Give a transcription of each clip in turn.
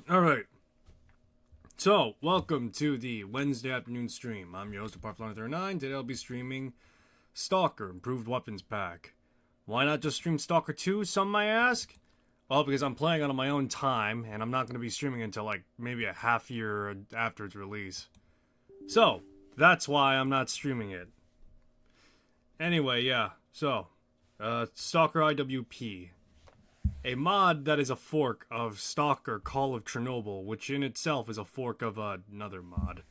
Alright. So, welcome to the Wednesday afternoon stream. I'm your host, Parflon39. Today I'll be streaming S.T.A.L.K.E.R Improved Weapons Pack. Why not just stream S.T.A.L.K.E.R 2, some might ask? Well, because I'm playing it on my own time, and I'm not going to be streaming until like maybe a half year after its release. So, that's why I'm not streaming it. Anyway, yeah. So, S.T.A.L.K.E.R IWP. A mod that is a fork of S.T.A.L.K.E.R Call of Chernobyl, which in itself is a fork of another mod.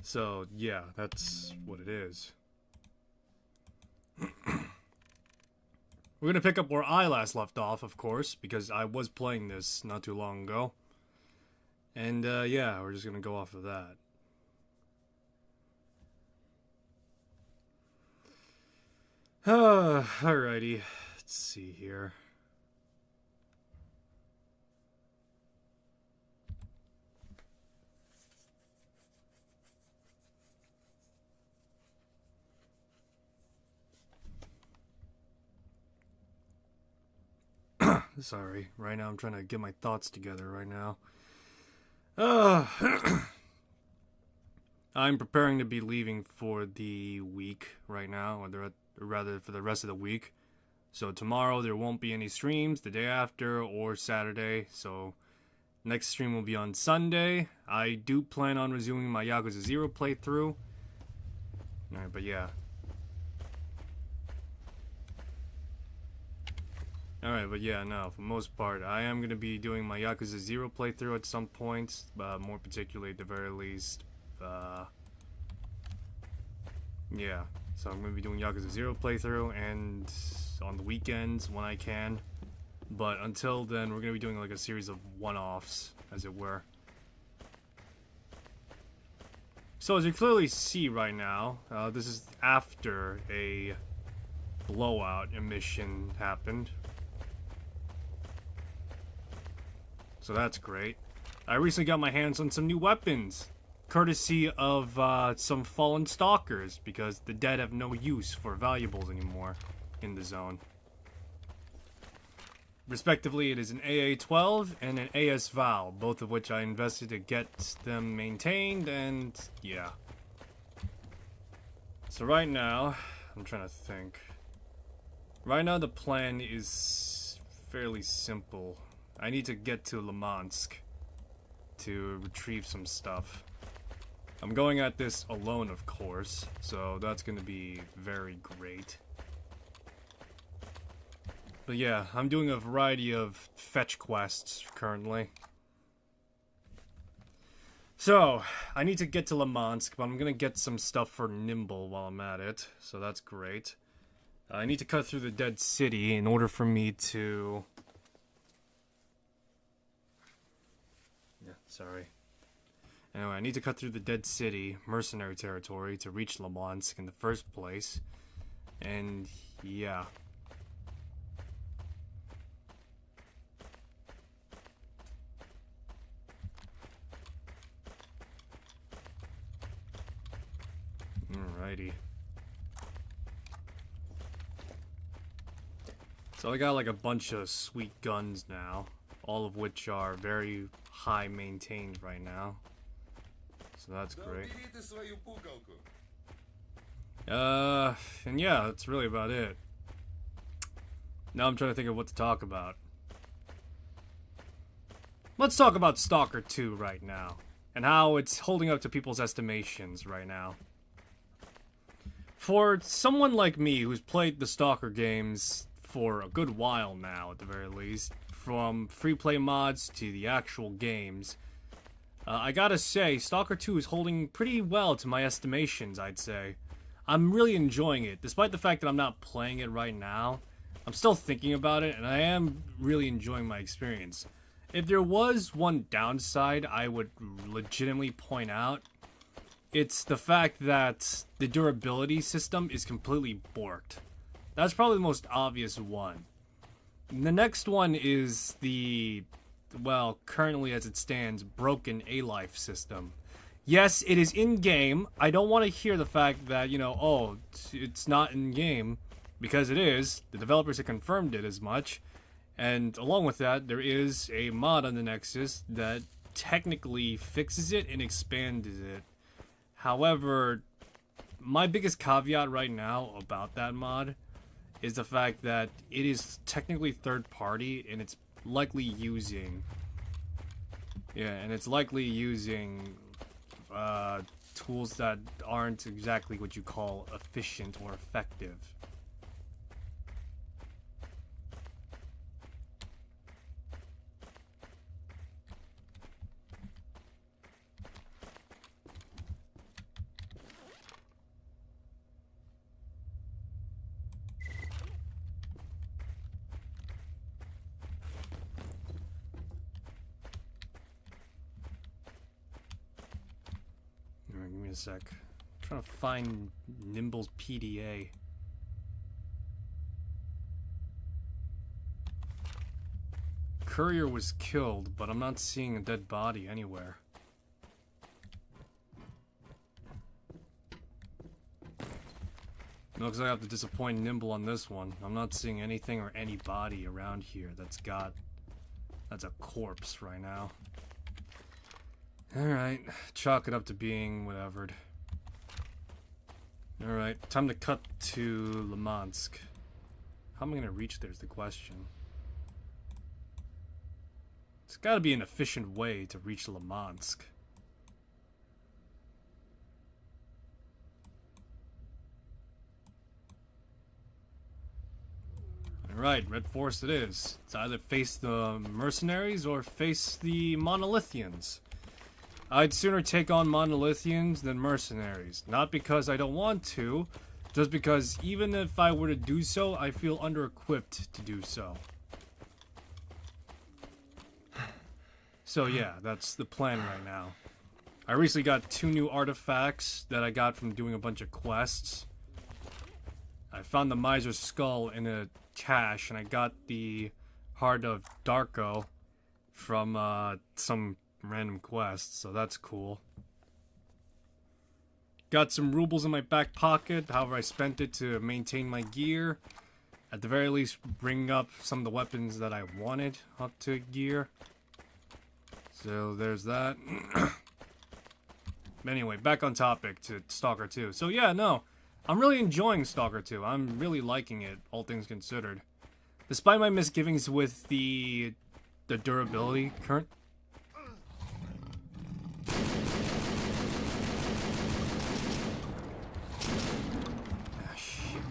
So, yeah, that's what it is. We're gonna pick up where I last left off, of course, because I was playing this not too long ago. And, yeah, we're just gonna go off of that. Alrighty. Let's see here. Sorry, right now I'm trying to get my thoughts together right now. I'm preparing to be leaving for the week right now, or rather for the rest of the week. So tomorrow there won't be any streams, the day after, or Saturday, so next stream will be on Sunday. I do plan on resuming my Yakuza 0 playthrough. Alright, but yeah. Alright, but yeah, no, for the most part, I am going to be doing my Yakuza 0 playthrough at some point, more particularly at the very least, yeah, so I'm going to be doing Yakuza 0 playthrough, and on the weekends when I can, but until then, we're going to be doing like a series of one-offs, as it were. So as you clearly see right now, this is after a blowout emission happened. So that's great. I recently got my hands on some new weapons, courtesy of some fallen stalkers, because the dead have no use for valuables anymore in the zone. Respectively, it is an AA-12 and an AS-Val, both of which I invested to get them maintained, and yeah. So right now, I'm trying to think. Right now the plan is fairly simple. I need to get to Limansk to retrieve some stuff. I'm going at this alone, of course, so that's going to be very great. But yeah, I'm doing a variety of fetch quests currently. So, I need to get to Limansk, but I'm going to get some stuff for Nimble while I'm at it, so that's great. I need to cut through the Dead City in order for me to... Sorry. Anyway, I need to cut through the Dead City, mercenary territory, to reach Limansk in the first place. And, yeah. Alrighty. So I got like a bunch of sweet guns now, all of which are very high maintained right now. So that's great. And yeah, that's really about it. Now I'm trying to think of what to talk about. Let's talk about S.T.A.L.K.E.R 2 right now, and how it's holding up to people's estimations right now. For someone like me who's played the S.T.A.L.K.E.R games for a good while now, at the very least, from free play mods to the actual games, I gotta say, S.T.A.L.K.E.R 2 is holding pretty well to my estimations, I'd say. I'm really enjoying it, despite the fact that I'm not playing it right now. I'm still thinking about it, and I am really enjoying my experience. If there was one downside I would legitimately point out, it's the fact that the durability system is completely borked. That's probably the most obvious one. The next one is the, well, currently as it stands, broken A-Life system. Yes, it is in-game. I don't want to hear the fact that, you know, oh, it's not in-game, because it is. The developers have confirmed it as much. And along with that, there is a mod on the Nexus that technically fixes it and expands it. However, my biggest caveat right now about that mod is the fact that it is technically third party and it's likely using tools that aren't exactly what you call efficient or effective. Alright, give me a sec. I'm trying to find Nimble's PDA. Courier was killed, but I'm not seeing a dead body anywhere. Looks like I have to disappoint Nimble on this one. I'm not seeing anything or anybody around here that's a corpse right now. Alright, chalk it up to being whatever. Alright, time to cut to Limansk. How am I gonna reach there is the question. There's gotta be an efficient way to reach Limansk. Alright, Red Forest it is. It's either face the mercenaries or face the Monolithians. I'd sooner take on Monolithians than mercenaries. Not because I don't want to, just because even if I were to do so, I feel under-equipped to do so. So yeah, that's the plan right now. I recently got 2 new artifacts that I got from doing a bunch of quests. I found the Miser's Skull in a cache, and I got the Heart of Darko from some random quest, so that's cool. Got some rubles in my back pocket, however I spent it to maintain my gear. At the very least, bring up some of the weapons that I wanted up to gear. So there's that. Anyway, back on topic to S.T.A.L.K.E.R 2. So yeah, no, I'm really enjoying S.T.A.L.K.E.R 2. I'm really liking it, all things considered. Despite my misgivings with the durability current. Ah, shit.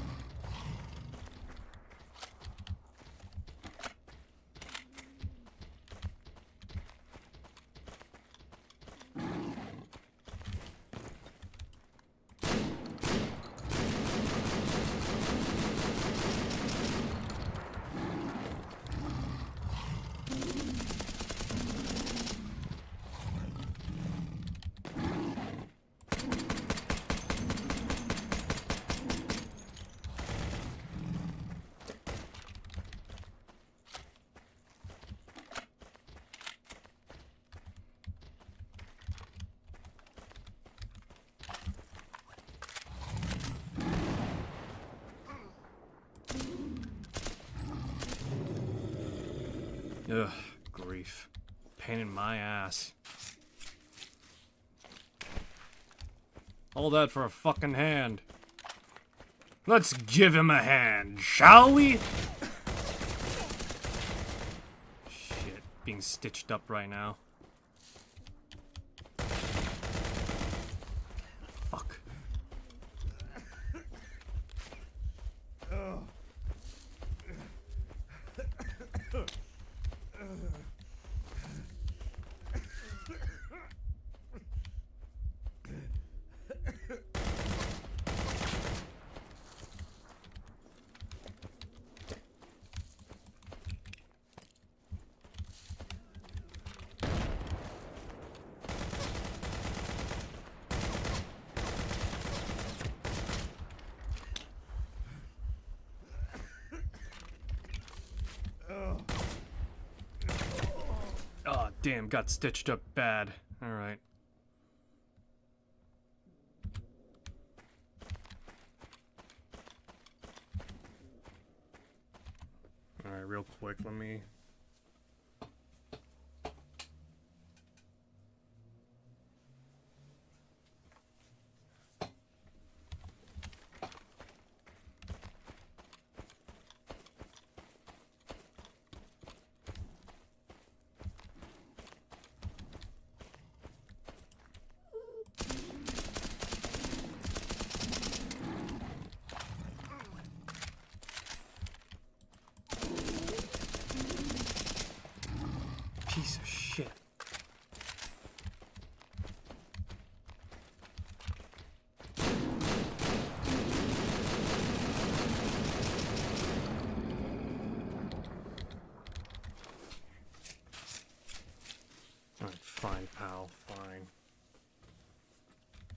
Ugh, grief. Pain in my ass. All that for a fucking hand. Let's give him a hand, shall we? Shit, being stitched up right now. Fuck. Oh, damn, got stitched up bad. Alright. Alright, Alright, real quick, let me... Piece of shit. Alright, fine, pal, fine.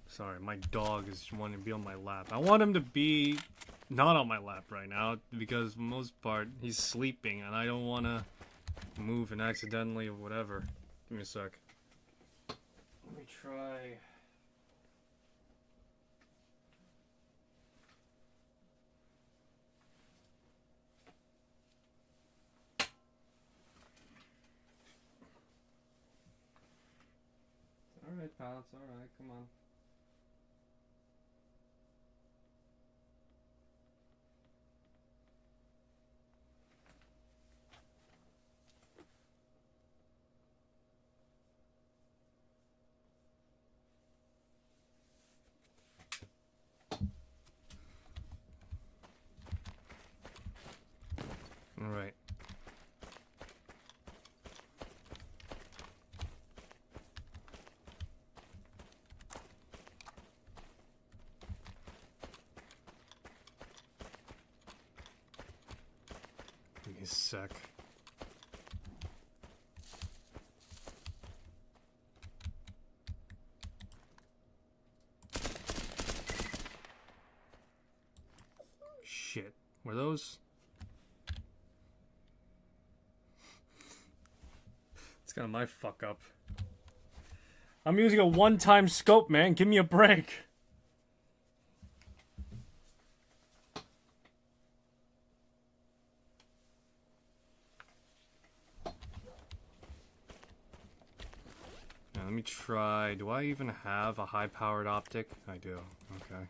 Sorry, my dog is wanting to be on my lap. I want him to be not on my lap right now, because for the most part, he's sleeping, and I don't want to move and accidentally or whatever. Give me a sec. Let me try... Alright, pal, it's alright, come on. Alright. Give me a sec. Shit. Were those? It's kind of my fuck up. I'm using a one-time scope, man. Give me a break. Now, let me try. Do I even have a high-powered optic? I do. Okay.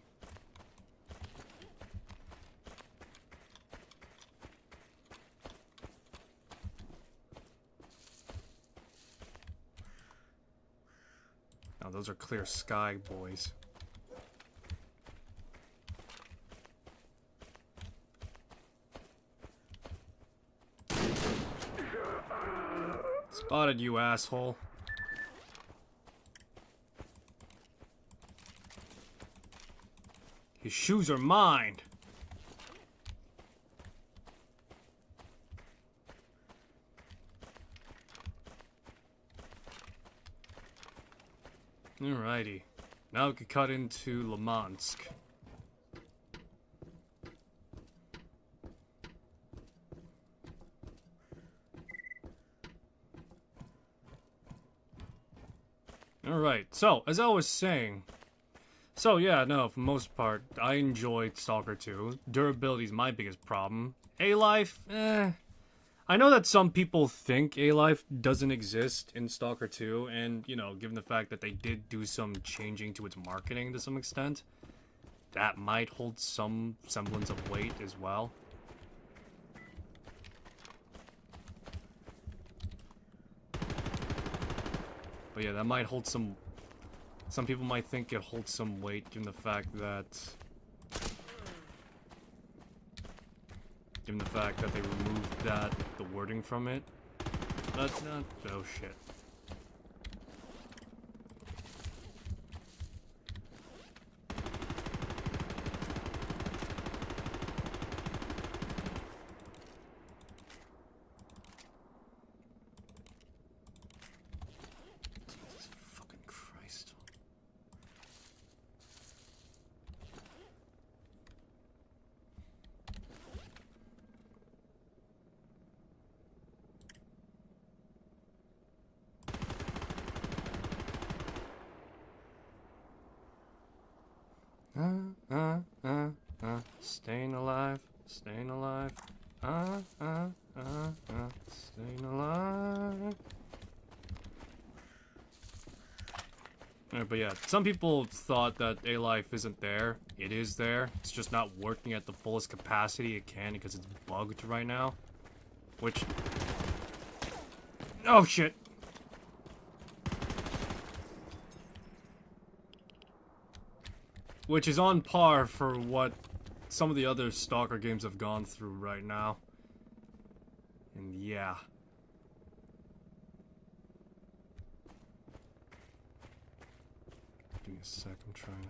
Now, those are clear sky, boys. Spotted you, asshole. His shoes are mine. Alrighty. Now we can cut into Lemansk. Alright, so, as I was saying... So, yeah, no, for the most part, I enjoyed S.T.A.L.K.E.R 2. Durability is my biggest problem. A-Life, I know that some people think A-Life doesn't exist in S.T.A.L.K.E.R 2, and, you know, given the fact that they did do some changing to its marketing to some extent, that might hold some semblance of weight as well. But yeah, that might hold some... Some people might think it holds some weight given the fact that... Given the fact that they removed the wording from it. That's not... Oh shit. Jesus fucking Christ. Staying alive, staying alive. Staying alive. Alright, but yeah, some people thought that A-Life isn't there. It is there. It's just not working at the fullest capacity it can because it's bugged right now. Which... Oh, shit! Which is on par for what some of the other Stalker games have gone through right now. And yeah. Give me a sec, I'm trying to...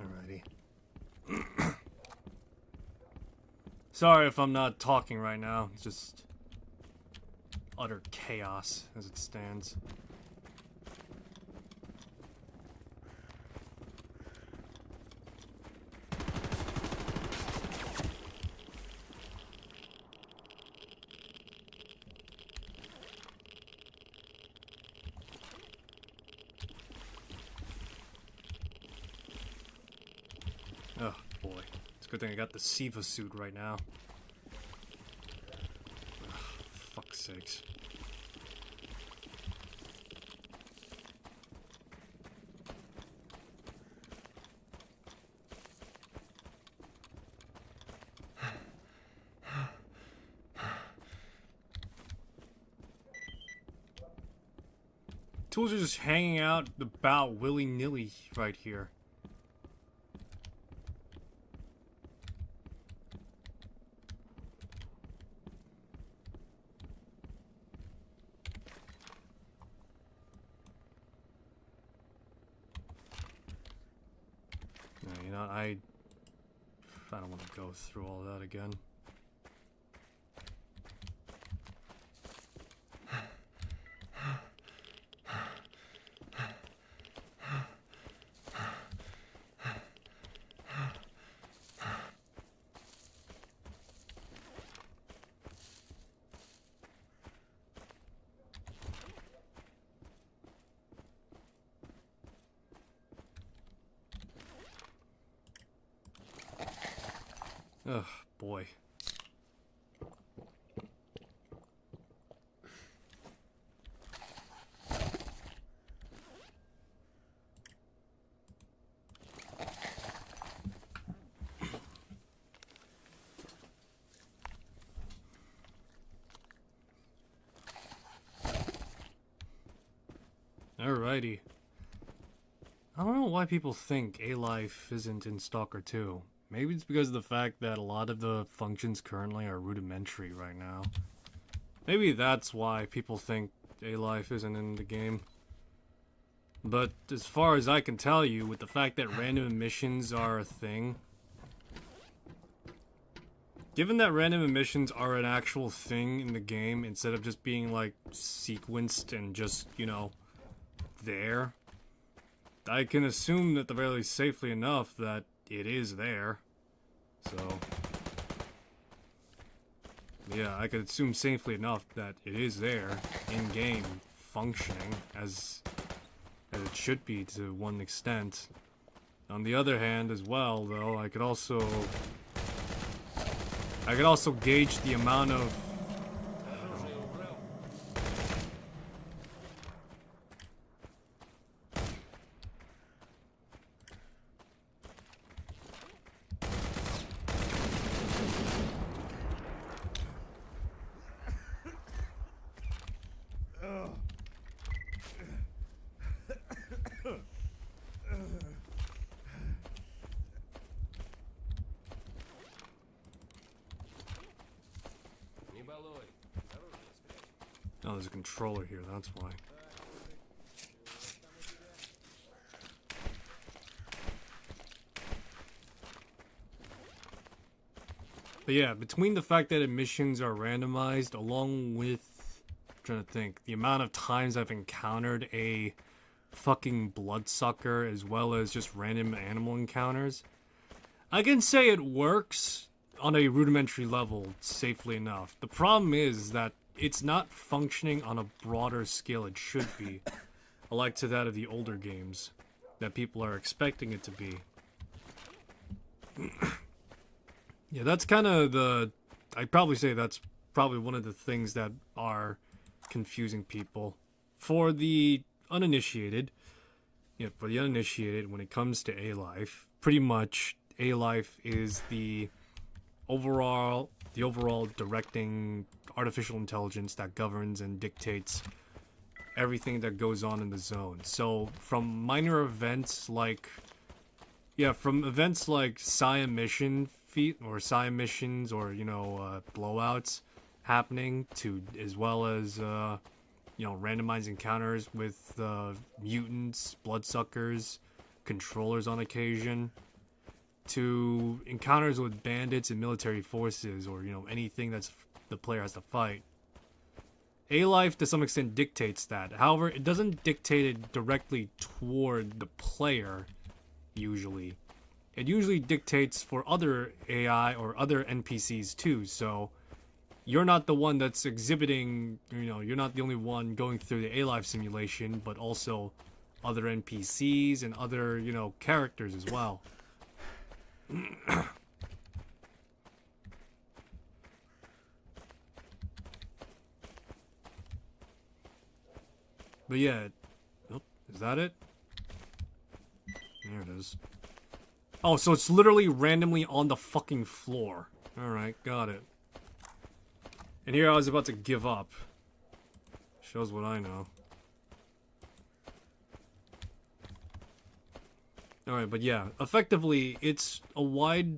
Alrighty. Sorry if I'm not talking right now. It's just utter chaos as it stands. Oh boy. It's a good thing I got the Siva suit right now. Ugh, fuck's sakes. Tools are just hanging out about willy-nilly right here. You know, I don't want to go through all that again. Ugh, boy. Alrighty. I don't know why people think A-Life isn't in Stalker 2. Maybe it's because of the fact that a lot of the functions currently are rudimentary right now. Maybe that's why people think A-Life isn't in the game. But as far as I can tell you, with the fact that random missions are a thing, given that random missions are an actual thing in the game instead of just being like sequenced and just, you know, there, I can assume at the very least safely enough that it is there. So, yeah, I could assume safely enough that it is there, in-game, functioning, as it should be to one extent. On the other hand, as well, though, I could also gauge the amount of... Oh, there's a controller here, that's why. But yeah, between the fact that missions are randomized, along with, I'm trying to think, the amount of times I've encountered a fucking bloodsucker, as well as just random animal encounters, I can say it works on a rudimentary level safely enough. The problem is that it's not functioning on a broader scale it should be, alike to that of the older games that people are expecting it to be. Yeah, that's kind of I'd probably say that's probably one of the things that are confusing people. For the uninitiated, when it comes to A-Life, pretty much A-Life is the overall directing artificial intelligence that governs and dictates everything that goes on in the zone. So from minor events like Psi missions or blowouts happening, to as well as randomized encounters with mutants, bloodsuckers, controllers on occasion, to encounters with bandits and military forces, or anything that's the player has to fight. A-Life to some extent dictates that. However, it doesn't dictate it directly toward the player usually. It usually dictates for other AI or other NPCs too, so you're not the one that's exhibiting, you're not the only one going through the A-Life simulation, but also other NPCs and other, characters as well. But yeah, is that it? There it is. Oh, so it's literally randomly on the fucking floor. Alright, got it. And here I was about to give up. Shows what I know. Alright, but yeah, effectively, it's a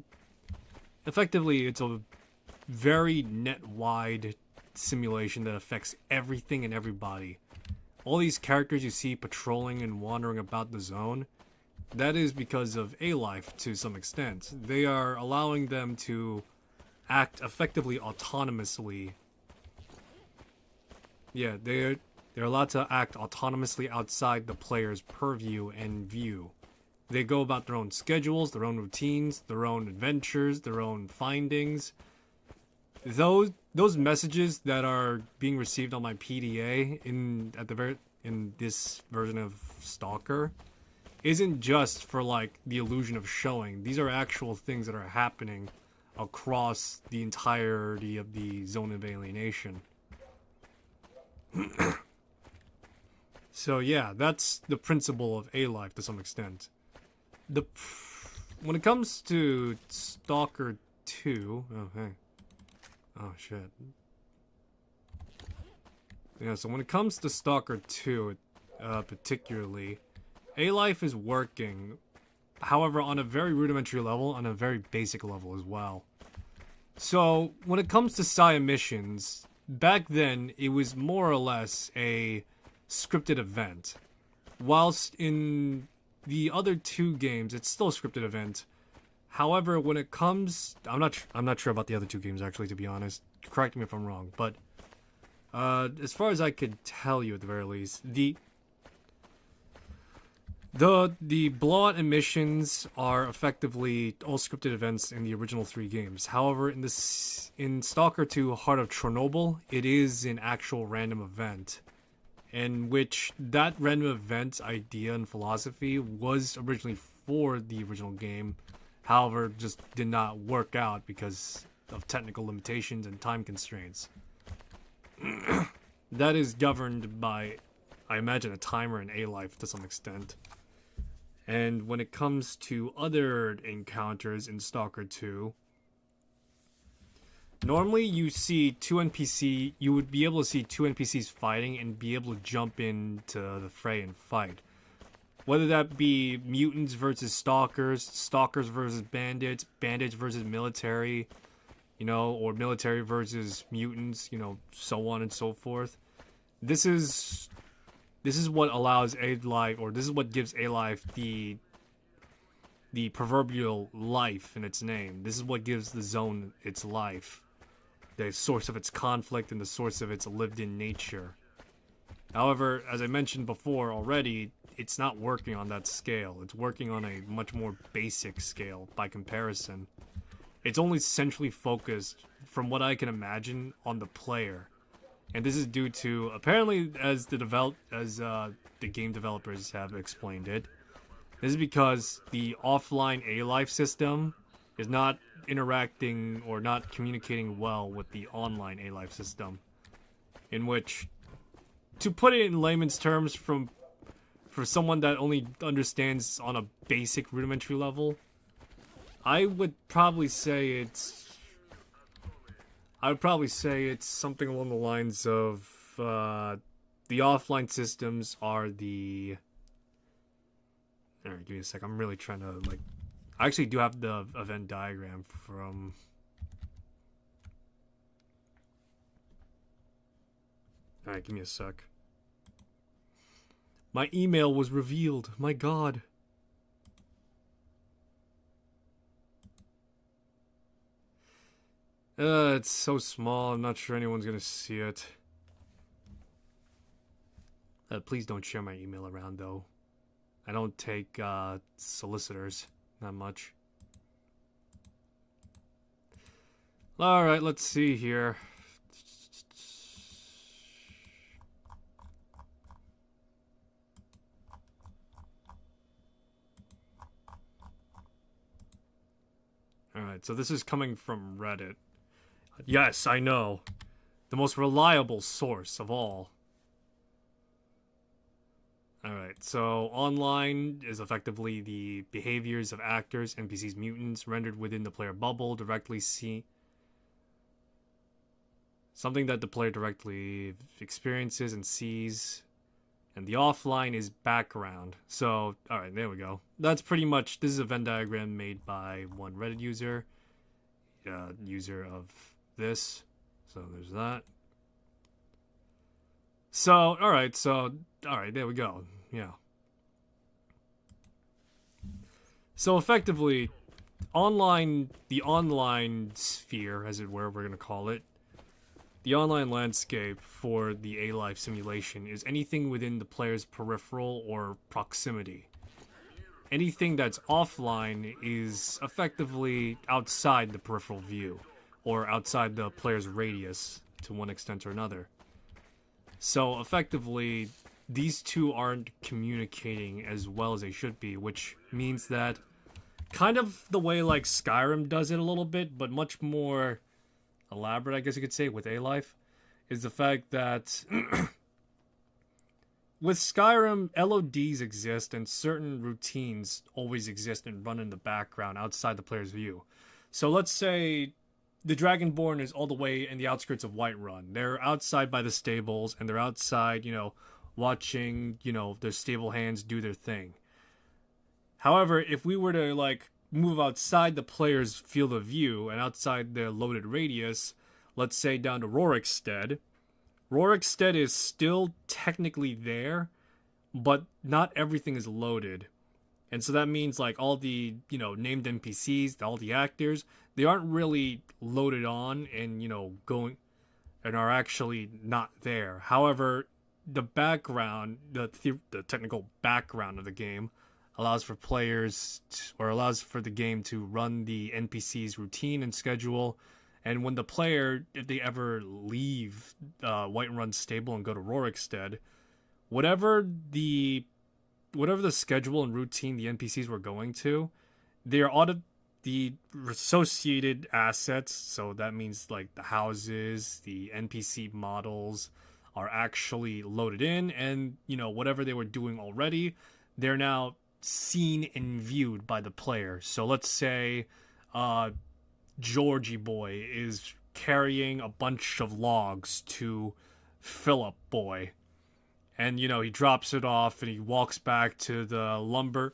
very net-wide simulation that affects everything and everybody. All these characters you see patrolling and wandering about the zone, that is because of A-Life to some extent. They are allowing them to act effectively autonomously. Yeah, they're allowed to act autonomously outside the player's purview and view. They go about their own schedules, their own routines, their own adventures, their own findings. Those messages that are being received on my PDA in this version of S.T.A.L.K.E.R isn't just for the illusion of showing. These are actual things that are happening across the entirety of the zone of alienation. So yeah, that's the principle of A-Life to some extent. When it comes to S.T.A.L.K.E.R 2, oh hey, oh shit. Yeah, so when it comes to S.T.A.L.K.E.R 2, particularly, A-Life is working, however, on a very rudimentary level, on a very basic level as well. So when it comes to Psi missions, back then it was more or less a scripted event, whilst in the other two games it's still a scripted event. However, when it comes, I'm not sure about the other two games actually, to be honest. Correct me if I'm wrong, but as far as I could tell you at the very least, The blowout emissions are effectively all scripted events in the original 3 games. However, in Stalker 2 Heart of Chernobyl, it is an actual random event, in which that random event idea and philosophy was originally for the original game. However, just did not work out because of technical limitations and time constraints. That is governed by, I imagine, a timer and A-Life to some extent. And when it comes to other encounters in Stalker 2, normally you would be able to see 2 NPCs fighting and be able to jump into the fray and fight. Whether that be mutants versus stalkers, stalkers versus bandits, bandits versus military, or military versus mutants, so on and so forth. This is what allows A-Life, or this is what gives A-Life the proverbial life in its name. This is what gives the zone its life, the source of its conflict and the source of its lived-in nature. However, as I mentioned before already, it's not working on that scale. It's working on a much more basic scale by comparison. It's only centrally focused, from what I can imagine, on the player. And this is due to, apparently, as the game developers have explained it, this is because the offline A-Life system is not interacting or not communicating well with the online A-Life system. In which, to put it in layman's terms, for someone that only understands on a basic rudimentary level, I would probably say it's something along the lines of the offline systems are the... Alright, give me a sec. I'm really trying to, I actually do have the event diagram from... Alright, give me a sec. My email was revealed. My god. It's so small, I'm not sure anyone's gonna see it. Please don't share my email around, though. I don't take, solicitors. Not much. Alright, let's see here. Alright, so this is coming from Reddit. Yes, I know. The most reliable source of all. Alright, so online is effectively the behaviors of actors, NPCs, mutants, rendered within the player bubble, directly see... Something that the player directly experiences and sees. And the offline is background. So, alright, there we go. That's pretty much... This is a Venn diagram made by one Reddit user. User of this. So there's that. So, alright, there we go. Yeah. So effectively, the online sphere, as it were, we're going to call it, the online landscape for the A-Life simulation is anything within the player's peripheral or proximity. Anything that's offline is effectively outside the peripheral view, or outside the player's radius to one extent or another. So effectively, these two aren't communicating as well as they should be, which means that kind of the way like Skyrim does it a little bit, but much more elaborate, I guess you could say, with A-Life, is the fact that with Skyrim, LODs exist and certain routines always exist and run in the background outside the player's view. So let's say the Dragonborn is all the way in the outskirts of Whiterun. They're outside by the stables, and they're outside, watching, their stable hands do their thing. However, if we were to, move outside the player's field of view and outside their loaded radius, let's say down to Rorikstead, Rorikstead is still technically there, but not everything is loaded. And so that means, all the, named NPCs, all the actors, they aren't really loaded on and, going, and are actually not there. However, the background, the technical background of the game allows for players or allows for the game to run the NPC's routine and schedule. And when the player, if they ever leave Whiterun stable and go to Rorikstead, whatever the schedule and routine the NPCs were going to, they're the associated assets. So that means like the houses, the NPC models are actually loaded in, and whatever they were doing already, they're now seen and viewed by the player. So let's say Georgie Boy is carrying a bunch of logs to Philip Boy, and he drops it off and he walks back to the lumber,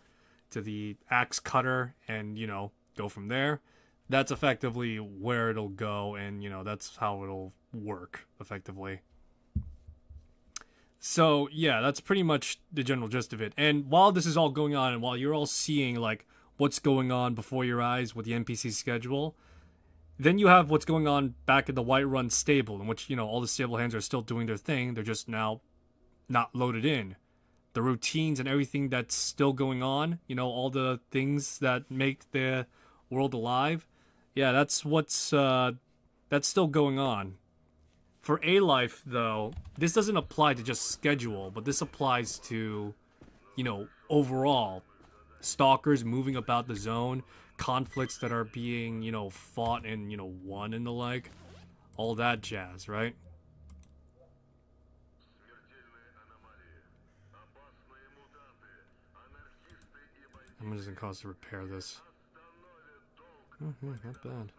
to the axe cutter, and go from there. That's effectively where it'll go, and that's how it'll work effectively. So yeah, that's pretty much the general gist of it. And while this is all going on, and while you're all seeing like what's going on before your eyes with the NPC schedule, then you have what's going on back at the Whiterun stable, in which all the stable hands are still doing their thing. They're just now not loaded in. The routines and everything that's still going on, all the things that make the world alive. Yeah, that's still going on. For A-Life, though, this doesn't apply to just schedule, but this applies to, overall. Stalkers moving about the zone, conflicts that are being, fought and, won and the like. All that jazz, right? How much does it cost to repair this? Not bad.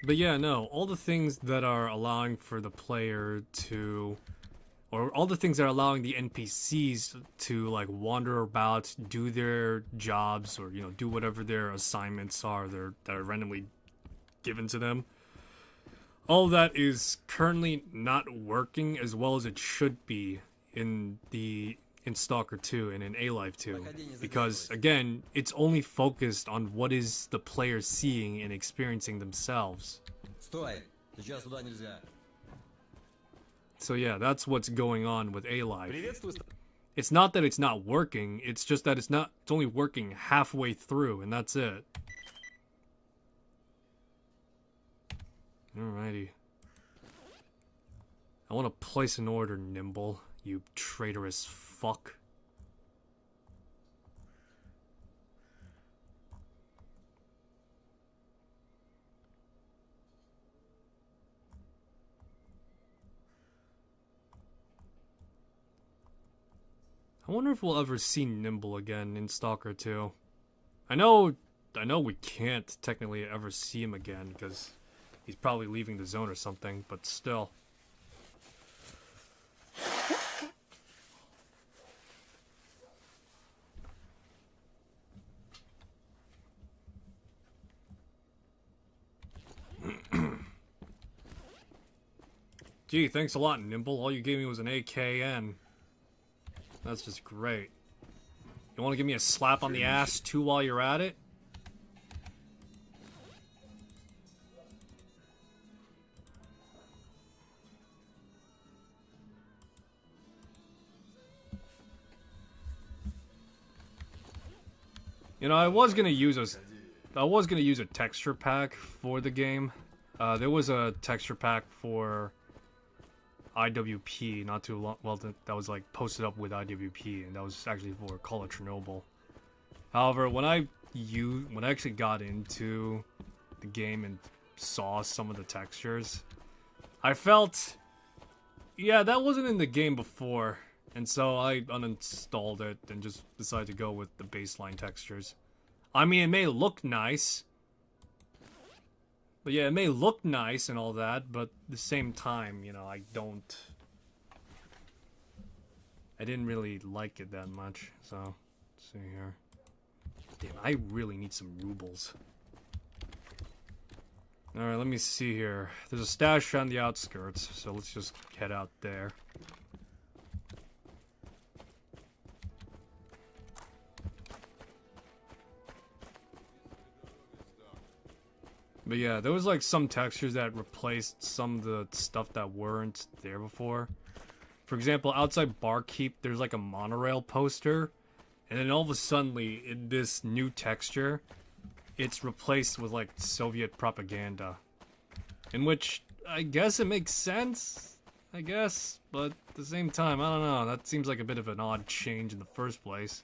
But yeah, no, all the things that are allowing for the player to, or all the things that are allowing the NPCs to like wander about, do their jobs, or do whatever their assignments are that are randomly given to them. All that is currently not working as well as it should be in S.T.A.L.K.E.R 2 and in A-Life 2, because again, it's only focused on what is the player seeing and experiencing themselves. So yeah, that's what's going on with A-Life. It's not that it's not working, it's just that it's only working halfway through, and that's it. Alrighty. I want to place an order, Nimble, you traitorous fuck. I wonder if we'll ever see Nimble again in S.T.A.L.K.E.R 2. I know we can't technically ever see him again because he's probably leaving the zone or something, but still. Gee, thanks a lot, Nimble. All you gave me was an AKN. That's just great. You want to give me a slap on the ass, too, while you're at it? I was gonna use a texture pack for the game. There was a texture pack for IWP not too long. Well, that was like posted up with IWP, and that was actually for Call of Chernobyl. However, when I actually got into the game and saw some of the textures, I felt, yeah, that wasn't in the game before, and so I uninstalled it and just decided to go with the baseline textures. I mean, it may look nice. But yeah, it may look nice and all that, but at the same time, I didn't really like it that much, so, let's see here. Damn, I really need some rubles. Alright, let me see here. There's a stash on the outskirts, so let's just head out there. But yeah, there was like some textures that replaced some of the stuff that weren't there before. For example, outside Barkeep, there's like a monorail poster. And then all of a sudden, in this new texture, it's replaced with like Soviet propaganda. In which, I guess it makes sense, I guess. But at the same time, I don't know, that seems like a bit of an odd change in the first place.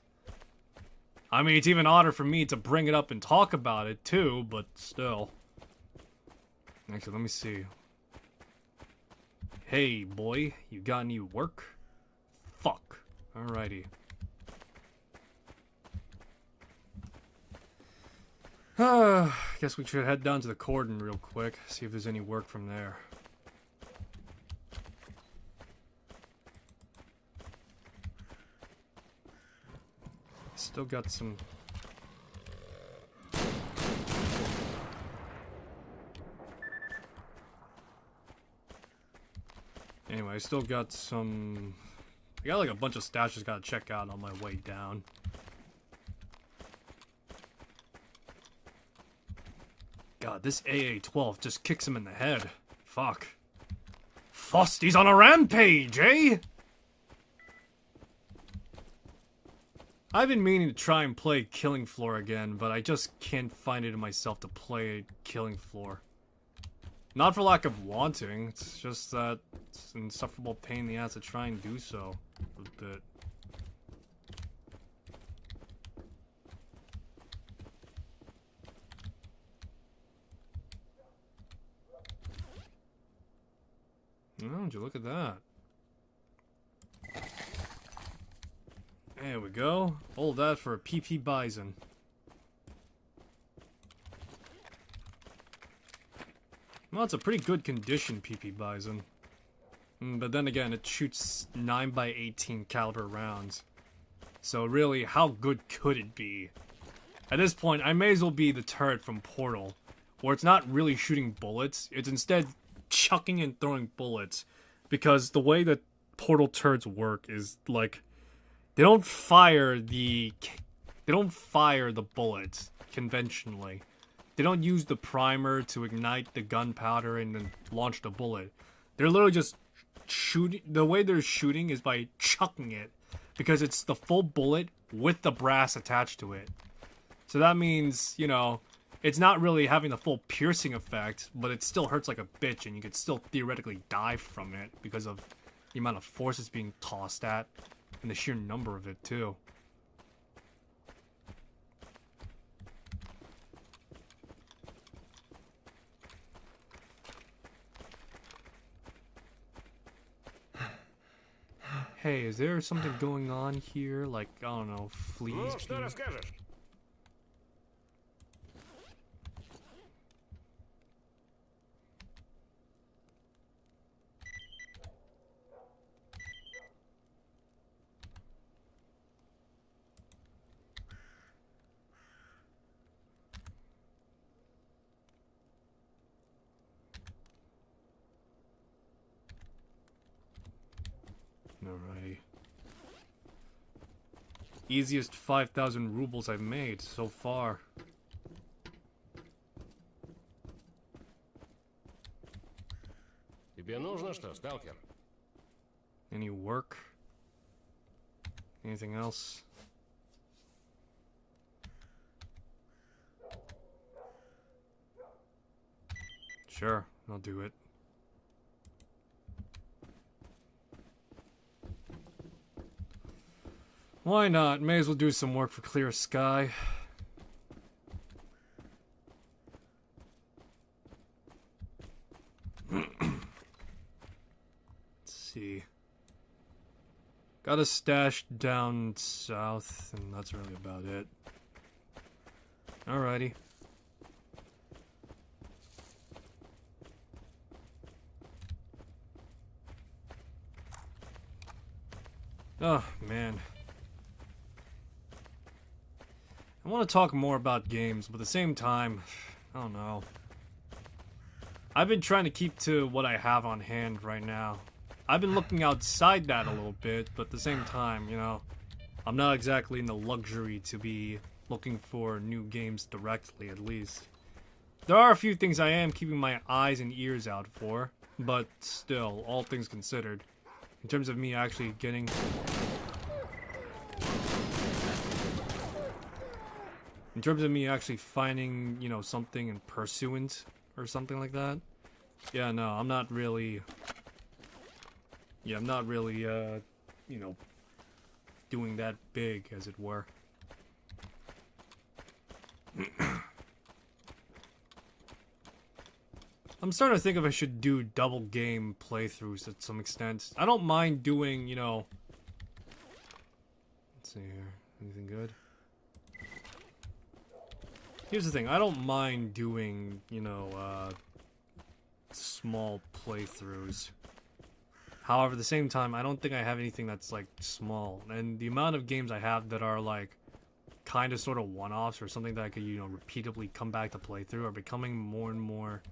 I mean, it's even odder for me to bring it up and talk about it too, but still. Actually, let me see. Hey, boy, you got any work? Fuck. Alrighty. Guess we should head down to the cordon real quick, see if there's any work from there. Still got some... Anyway, I still got some... I got like a bunch of stashes gotta check out on my way down. God, this AA-12 just kicks him in the head. Fuck. Fosty's on a rampage, eh? I've been meaning to try and play Killing Floor again, but I just can't find it in myself to play Killing Floor. Not for lack of wanting, it's just that it's an insufferable pain in the ass to try and do so a bit. Oh, would you look at that? There we go. Hold that for a PP Bison. Well, it's a pretty good condition PP Bison. But then again, it shoots 9x18 caliber rounds. So really, how good could it be? At this point, I may as well be the turret from Portal, where it's not really shooting bullets, it's instead chucking and throwing bullets. Because the way that Portal turrets work is like, they don't fire the bullets conventionally. They don't use the primer to ignite the gunpowder and then launch the bullet. They're literally just shooting. The way they're shooting is by chucking it, because it's the full bullet with the brass attached to it. So that means, you know, it's not really having the full piercing effect, but it still hurts like a bitch, and you could still theoretically die from it because of the amount of force it's being tossed at, and the sheer number of it too. Hey, is there something going on here? Like, I don't know, fleas? Alrighty. Easiest 5,000 rubles I've made so far. Тебе нужно что, сталкер? Any work? Anything else? Sure, I'll do it. Why not? May as well do some work for Clear Sky. Let's see. Got a stash down south, and that's really about it. Alrighty. Oh, man. I want to talk more about games, but at the same time, I don't know. I've been trying to keep to what I have on hand right now. I've been looking outside that a little bit, but at the same time, you know, I'm not exactly in the luxury to be looking for new games directly, at least. There are a few things I am keeping my eyes and ears out for, but still, all things considered, in terms of me actually getting... In terms of me actually finding, you know, something in pursuant or something like that. Yeah, no, I'm not really... Yeah, I'm not really, you know, doing that big, as it were. I'm starting to think if I should do double game playthroughs at some extent. I don't mind doing, you know... Let's see here. Anything good? Here's the thing. I don't mind doing, you know, small playthroughs. However, at the same time, I don't think I have anything that's, like, small. And the amount of games I have that are, like, kind of sort of one-offs or something that I could, you know, repeatedly come back to play through are becoming more and more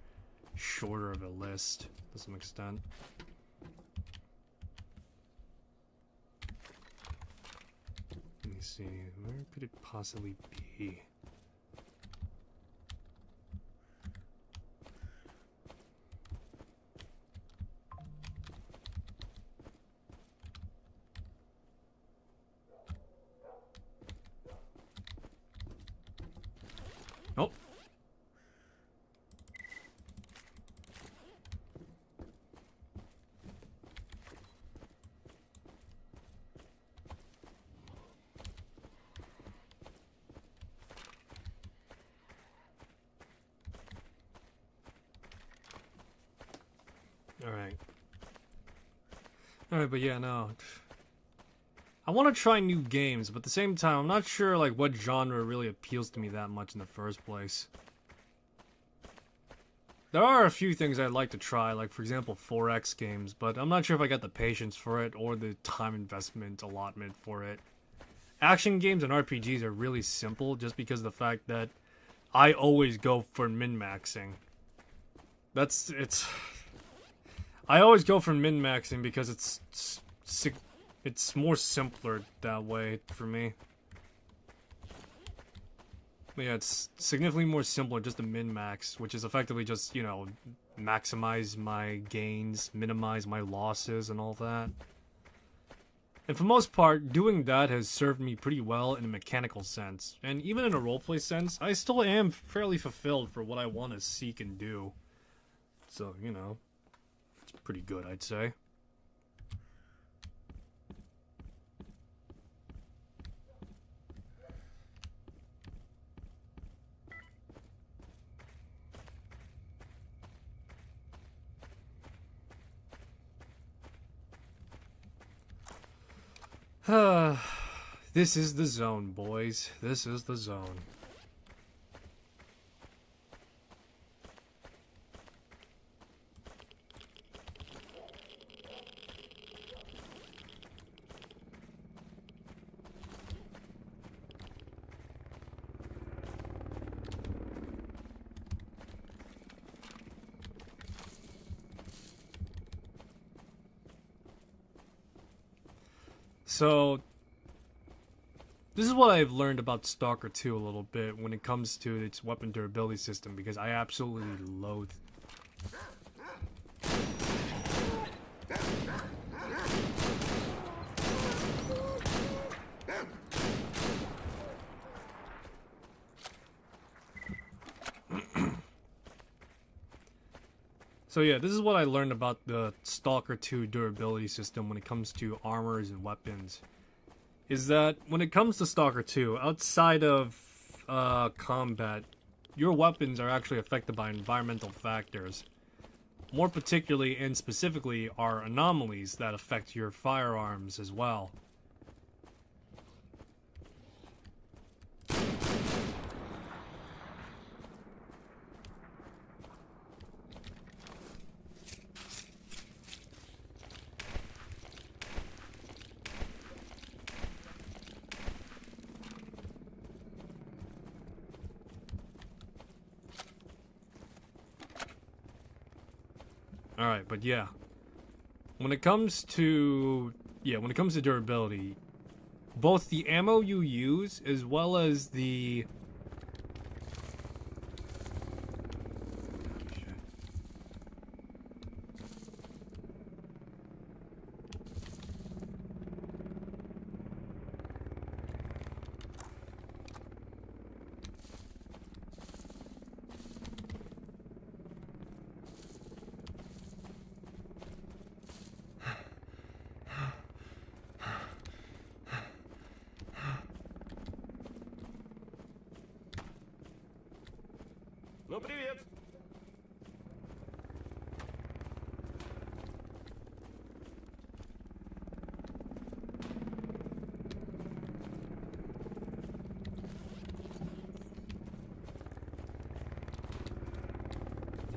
shorter of a list to some extent. Let me see. Where could it possibly be? Oh. Alright, but yeah, no. I want to try new games, but at the same time, I'm not sure, like, what genre really appeals to me that much in the first place. There are a few things I'd like to try, like, for example, 4X games, but I'm not sure if I got the patience for it or the time investment allotment for it. Action games and RPGs are really simple just because of the fact that I always go for min-maxing. I always go for min-maxing because it's more simpler that way for me. But yeah, it's significantly more simpler just to min-max, which is effectively just, you know, maximize my gains, minimize my losses, and all that. And for the most part, doing that has served me pretty well in a mechanical sense. And even in a roleplay sense, I still am fairly fulfilled for what I want to seek and do. So, you know, it's pretty good, I'd say. This is the zone, boys. This is the zone. So, this is what I've learned about S.T.A.L.K.E.R 2 a little bit when it comes to its weapon durability system, because I absolutely loathe. So yeah, this is what I learned about the S.T.A.L.K.E.R 2 durability system when it comes to armors and weapons. Is that when it comes to S.T.A.L.K.E.R 2, outside of combat, your weapons are actually affected by environmental factors. More particularly and specifically are anomalies that affect your firearms as well. Alright, but yeah. When it comes to durability, both the ammo you use as well as the Ну, привет!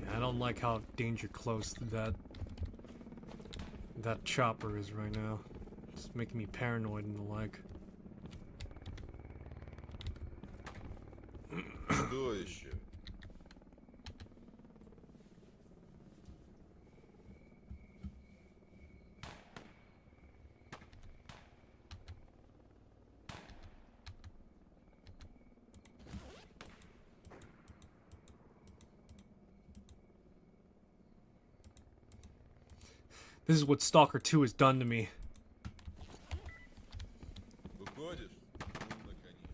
Yeah, I don't like how danger close that chopper is right now. It's making me paranoid and the like. Что еще? This is what Stalker 2 has done to me. Выходишь? Ну, наконец-то.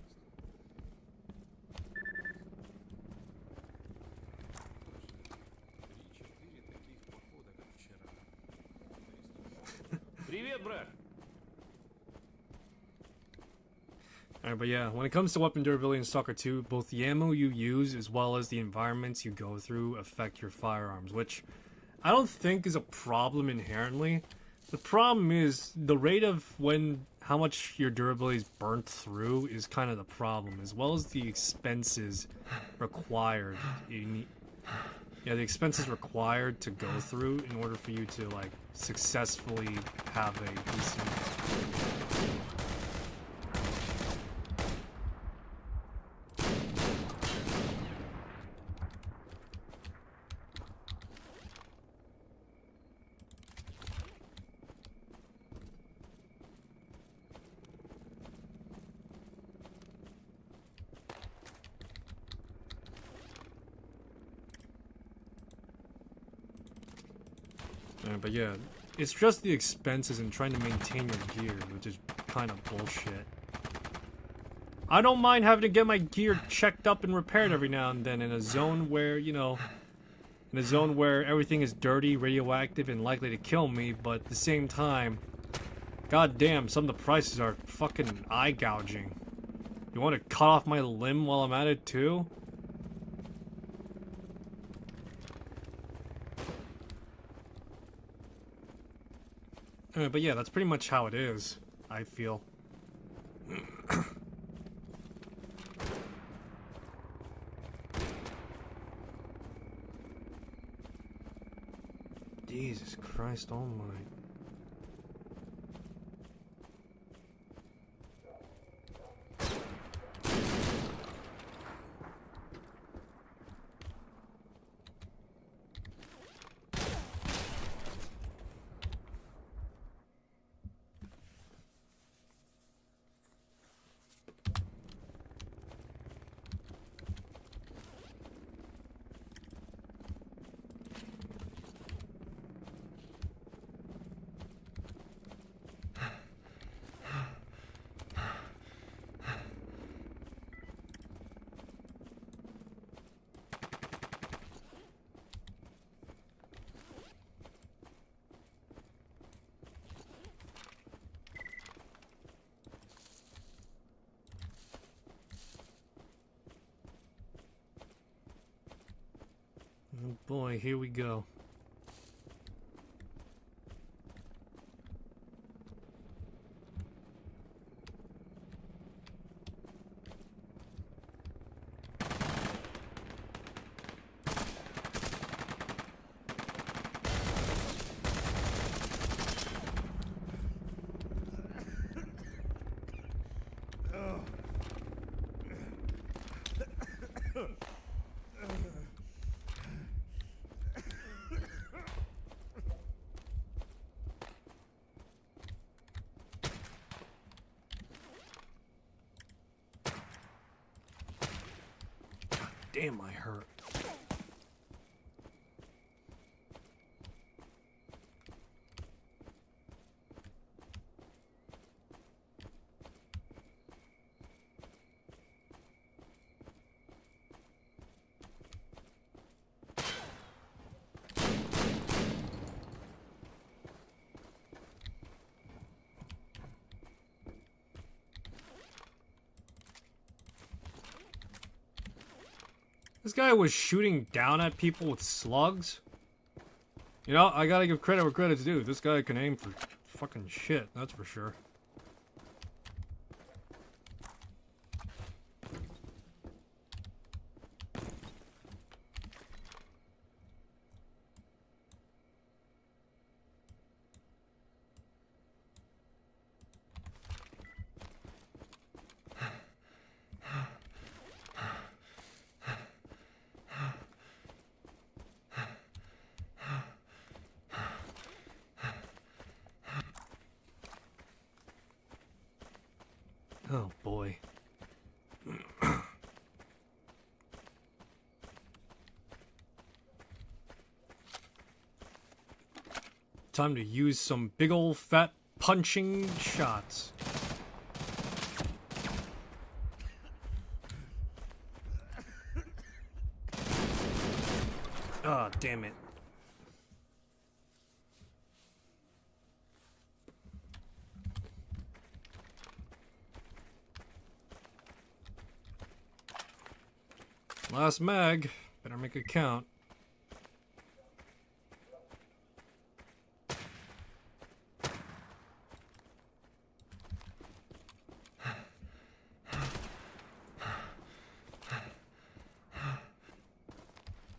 Привет, брат! Alright, but yeah, when it comes to weapon durability in Stalker 2, both the ammo you use as well as the environments you go through affect your firearms, which I don't think is a problem inherently. The problem is the rate of how much your durability is burnt through is kind of the problem, as well as the expenses required. The expenses required to go through in order for you to like successfully have a decent. But yeah, it's just the expenses and trying to maintain your gear, which is kind of bullshit. I don't mind having to get my gear checked up and repaired every now and then in a zone where, you know, in a zone where everything is dirty, radioactive, and likely to kill me, but at the same time, god damn, some of the prices are fucking eye gouging. You want to cut off my limb while I'm at it too? But yeah, that's pretty much how it is, I feel. Jesus Christ almighty. Oh boy, here we go. Damn, I hurt. This guy was shooting down at people with slugs. You know, I gotta give credit where credit's due. This guy can aim for fucking shit, that's for sure. Oh boy. Time to use some big old fat punching shots. Ah, damn it. Last mag. Better make it count.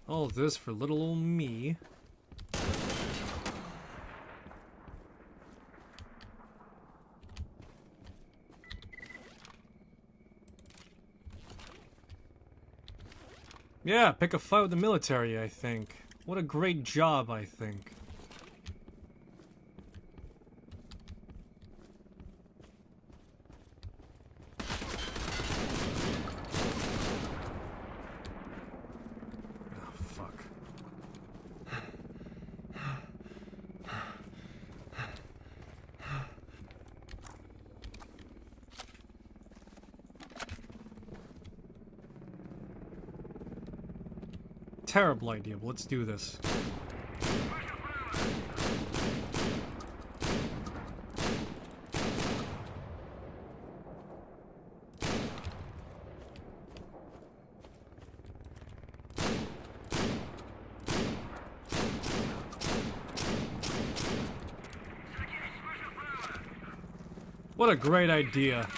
All of this for little old me. Yeah, pick a fight with the military, I think. What a great job, I think. Oh, fuck. Terrible idea, but let's do this. What a great idea.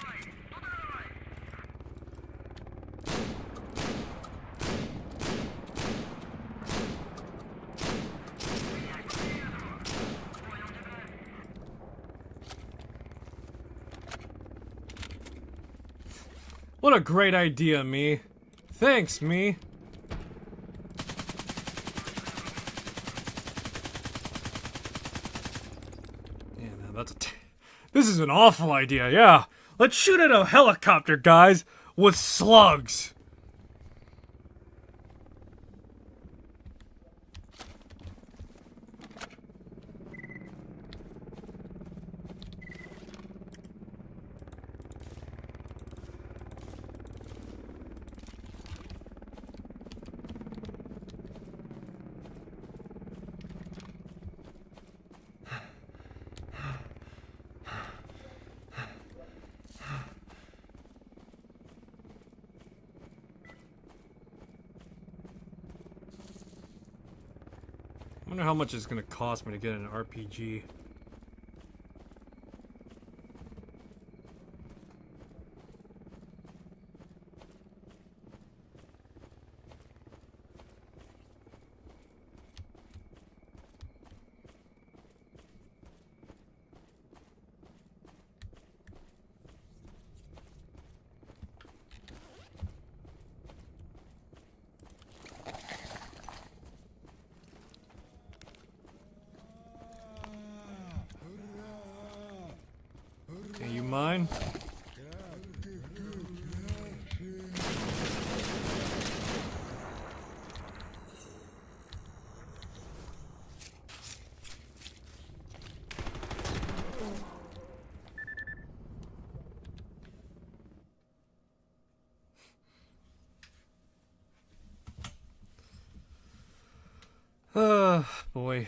What a great idea, me. Thanks, me. Yeah, man, this is an awful idea, yeah. Let's shoot at a helicopter, guys, with slugs. I wonder how much it's gonna cost me to get an RPG. Are you mine? Boy.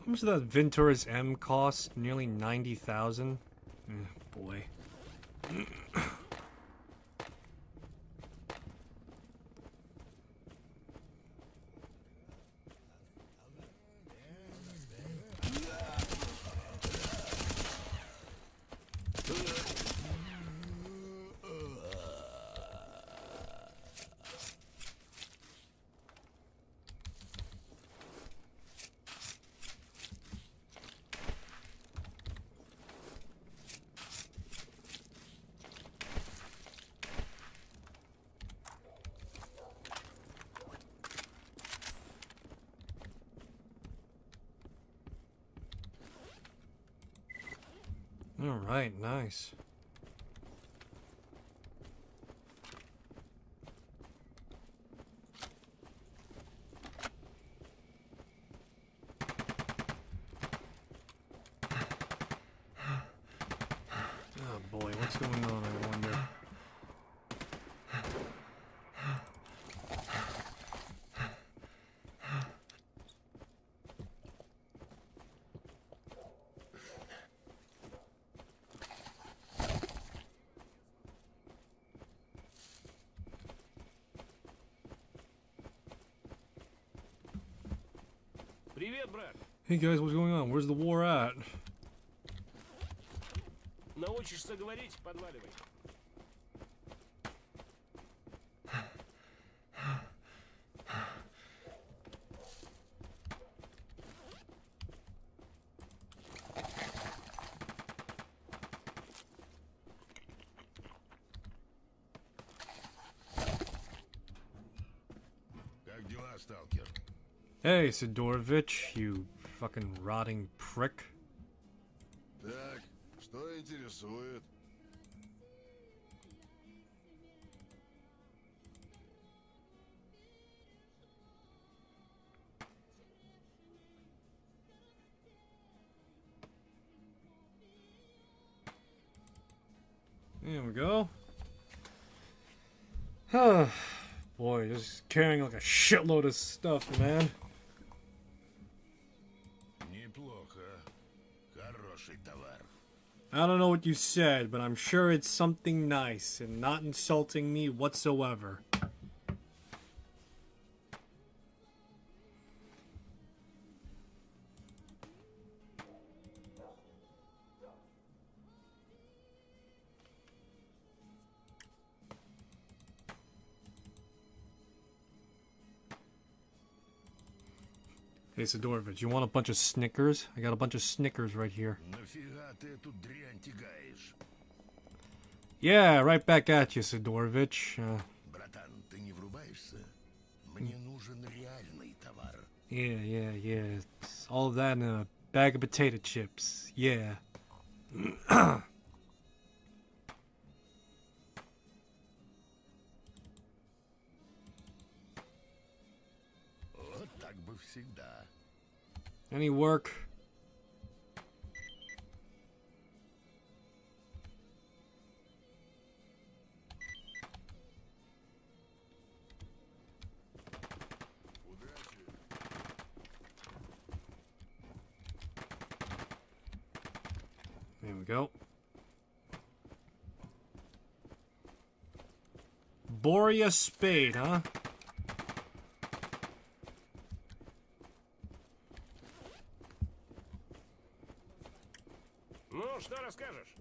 How much does that Venturas M cost? Nearly 90,000. Boy. Alright, nice. Oh boy, what's going on, I wonder? Привет, брат. Hey guys, what's going on? Where's the war at? Научишься говорить, подваливай. Как дела, сталкер? Hey, Sidorovich, you fucking rotting prick. Так, что интересует? There we go. Oh, boy, just carrying like a shitload of stuff, man. Неплохо. Хороший товар. I don't know what you said, but I'm sure it's something nice and not insulting me whatsoever. Hey, Sidorovich, you want a bunch of Snickers? I got a bunch of Snickers right here. Нафига ты эту дрянь тягаешь? Yeah, right back at you, Sidorovich. Братан, ты не врубаешься? Мне нужен реальный товар. Yeah. It's all of that in a bag of potato chips. Yeah. Вот так бы всегда. Any work? Удачи. There we go. Borea Spade, huh? Ну, что расскажешь?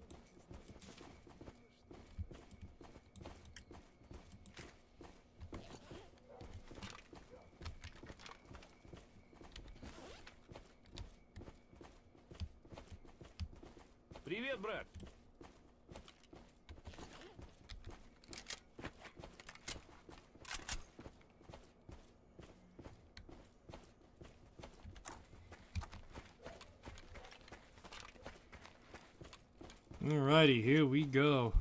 Привет, брат. Alrighty, here we go.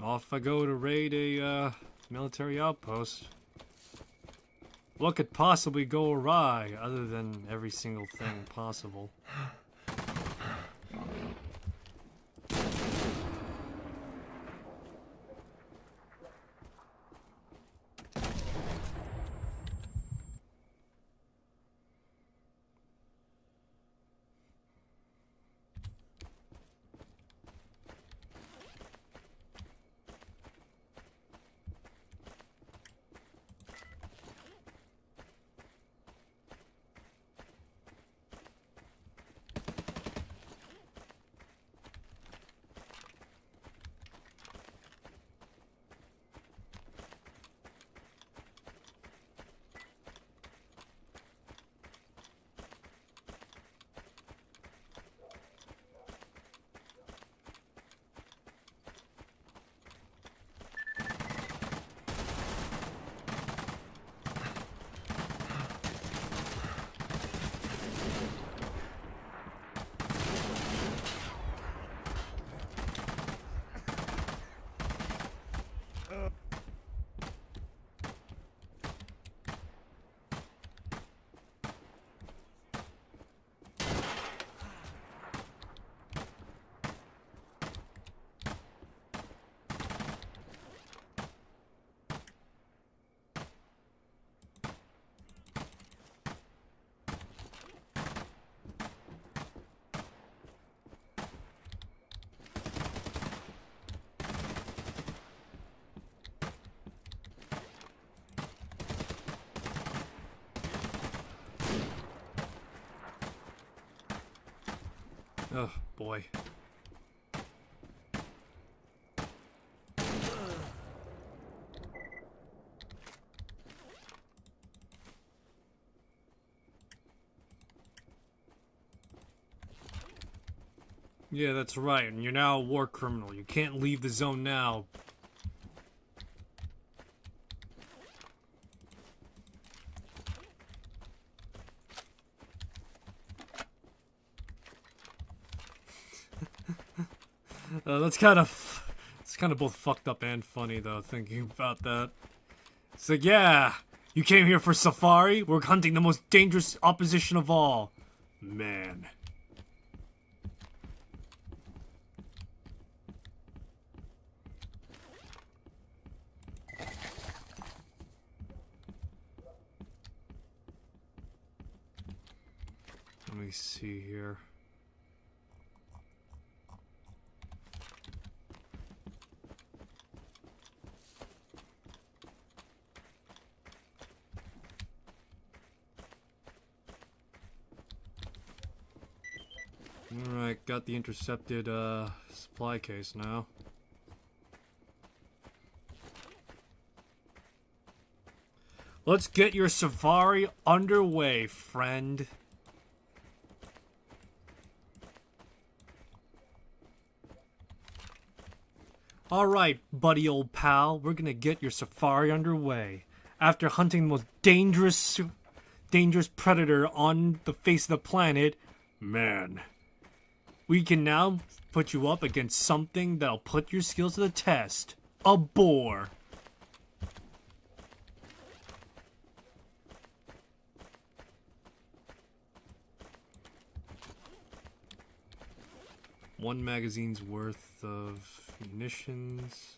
Off I go to raid a military outpost. What could possibly go awry other than every single thing possible? Oh, boy. Yeah, that's right, and you're now a war criminal. You can't leave the zone now. It's kind of both fucked up and funny, though, thinking about that. It's like, yeah, you came here for safari? We're hunting the most dangerous opposition of all. Man. Let me see here. Alright, got the intercepted supply case now. Let's get your safari underway, friend. Alright, buddy old pal, we're gonna get your safari underway. After hunting the most dangerous predator on the face of the planet, man. We can now put you up against something that'll put your skills to the test. A boar. One magazine's worth of munitions.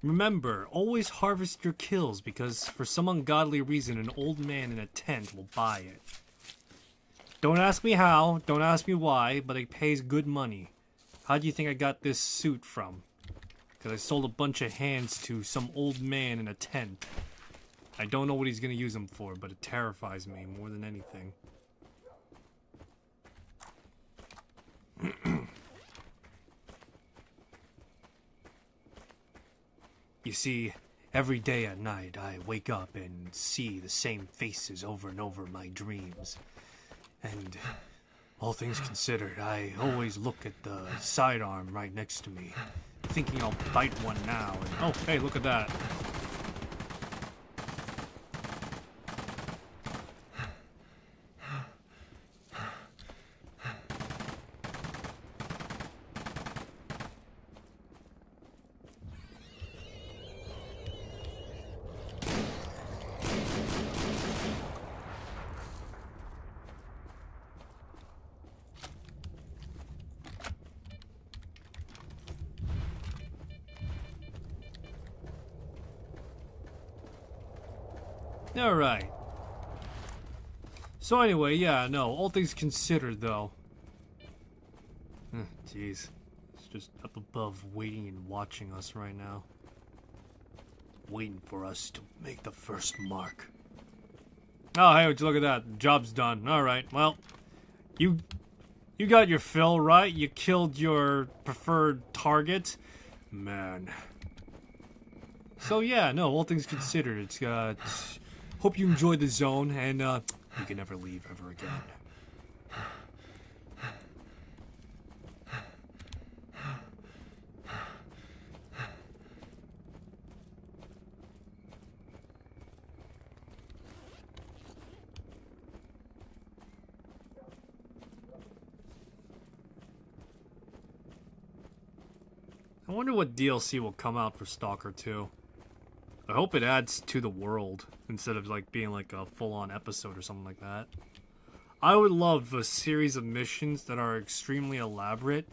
Remember, always harvest your kills because for some ungodly reason an old man in a tent will buy it. Don't ask me how, don't ask me why, but it pays good money. How do you think I got this suit from? Because I sold a bunch of hands to some old man in a tent. I don't know what he's going to use them for, but it terrifies me more than anything. You see, every day at night I wake up and see the same faces over and over in my dreams. And all things considered, I always look at the sidearm right next to me, thinking I'll bite one now. And oh, hey, look at that. Alright. So anyway, yeah, no, all things considered, though. Jeez. It's just up above waiting and watching us right now. Waiting for us to make the first mark. Oh, hey, would you look at that? The job's done. Alright, well, you got your fill, right? You killed your preferred target. Man. So yeah, no, all things considered, it's hope you enjoyed the zone, and you can never leave ever again. I wonder what DLC will come out for Stalker 2. I hope it adds to the world instead of like being like a full-on episode or something like that. I would love a series of missions that are extremely elaborate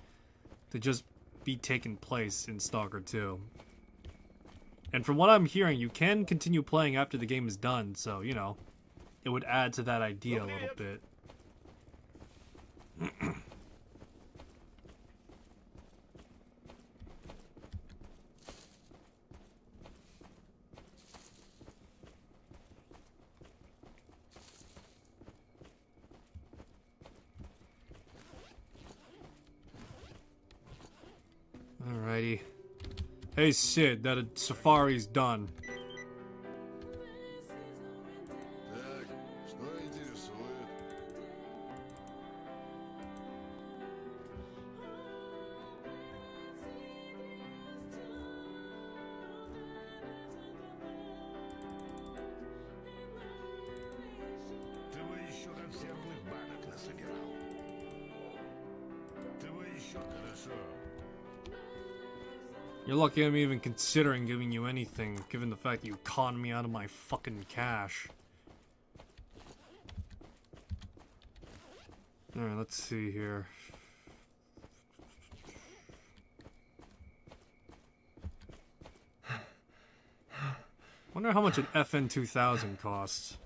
to just be taking place in Stalker 2. And from what I'm hearing, you can continue playing after the game is done, so, you know, it would add to that idea a little bit. Alrighty. Hey Sid, that safari's done. Так, что интересует? Ты бы еще консервных банок насобирал. Ты бы еще хорошо. You're lucky I'm even considering giving you anything, given the fact that you conned me out of my fucking cash. Alright, let's see here. Wonder how much an FN 2000 costs.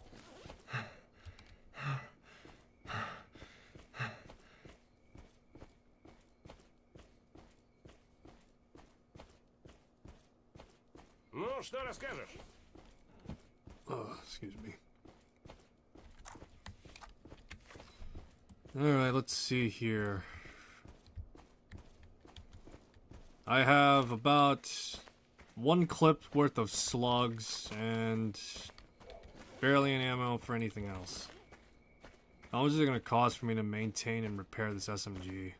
Ну, что расскажешь? Oh, excuse me. Alright, let's see here. I have about 1 clip worth of slugs and barely any ammo for anything else. How much is it going to cost for me to maintain and repair this SMG?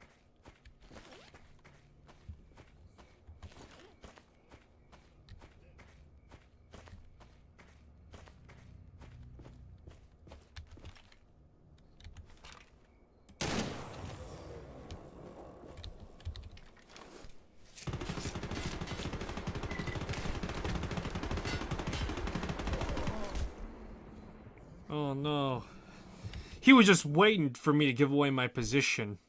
Oh no. He was just waiting for me to give away my position.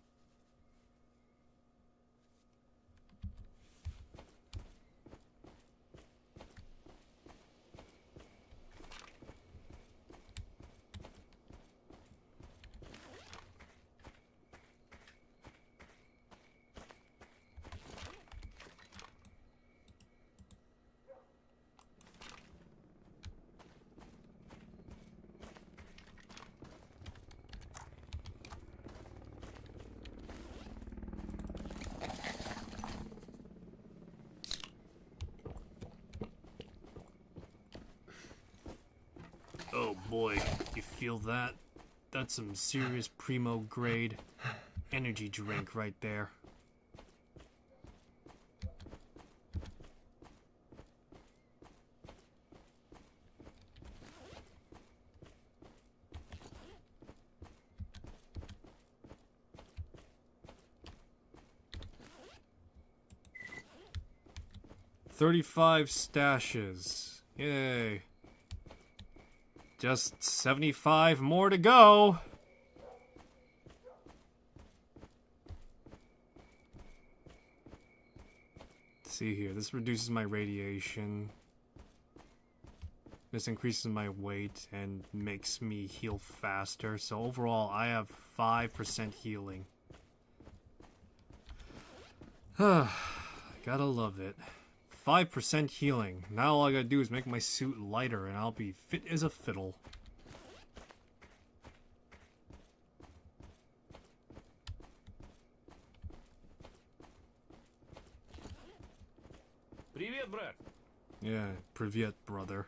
Oh boy, you feel that? That's some serious primo grade energy drink right there. $35 stashes. Yay. Just 75 more to go. Let's see here. This reduces my radiation. This increases my weight and makes me heal faster. So overall, I have 5% healing. Gotta love it. 5% healing. Now all I gotta do is make my suit lighter and I'll be fit as a fiddle. Привет, брат. Yeah, привет, brother.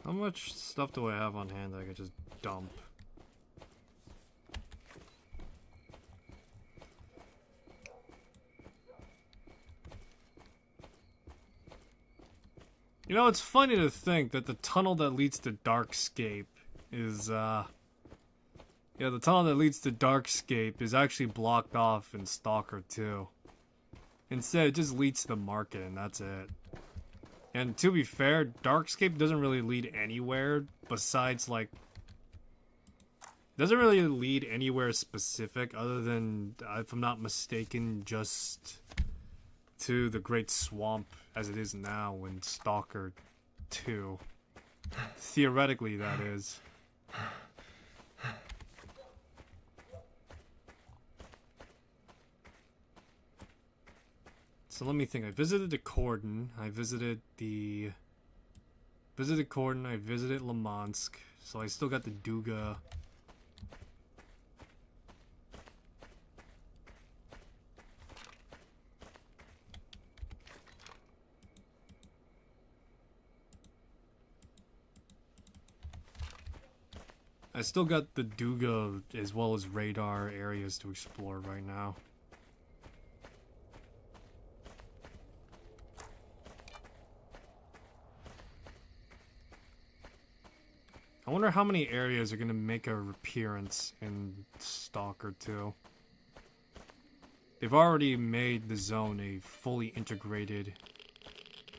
How much stuff do I have on hand that I could just dump? You know, it's funny to think that the tunnel that leads to Darkscape is, yeah, the tunnel that leads to Darkscape is actually blocked off in S.T.A.L.K.E.R 2. Instead, it just leads to the market, and that's it. And to be fair, Darkscape doesn't really lead anywhere besides, like... doesn't really lead anywhere specific other than, if I'm not mistaken, just to the Great Swamp as it is now in S.T.A.L.K.E.R 2. Theoretically, that is. So let me think. I visited the Cordon. I visited Cordon. I visited Limansk. So I still got the Duga. I still got the Duga as well as radar areas to explore right now. I wonder how many areas are going to make a appearance in S.T.A.L.K.E.R 2. They've already made the zone a fully integrated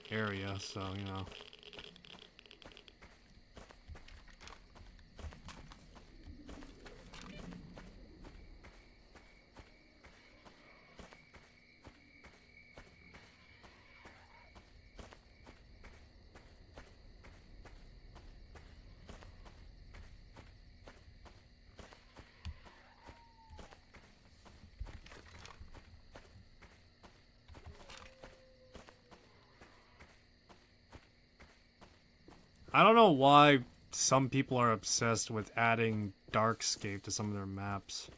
area, so, you know. I don't know why some people are obsessed with adding Darkscape to some of their maps.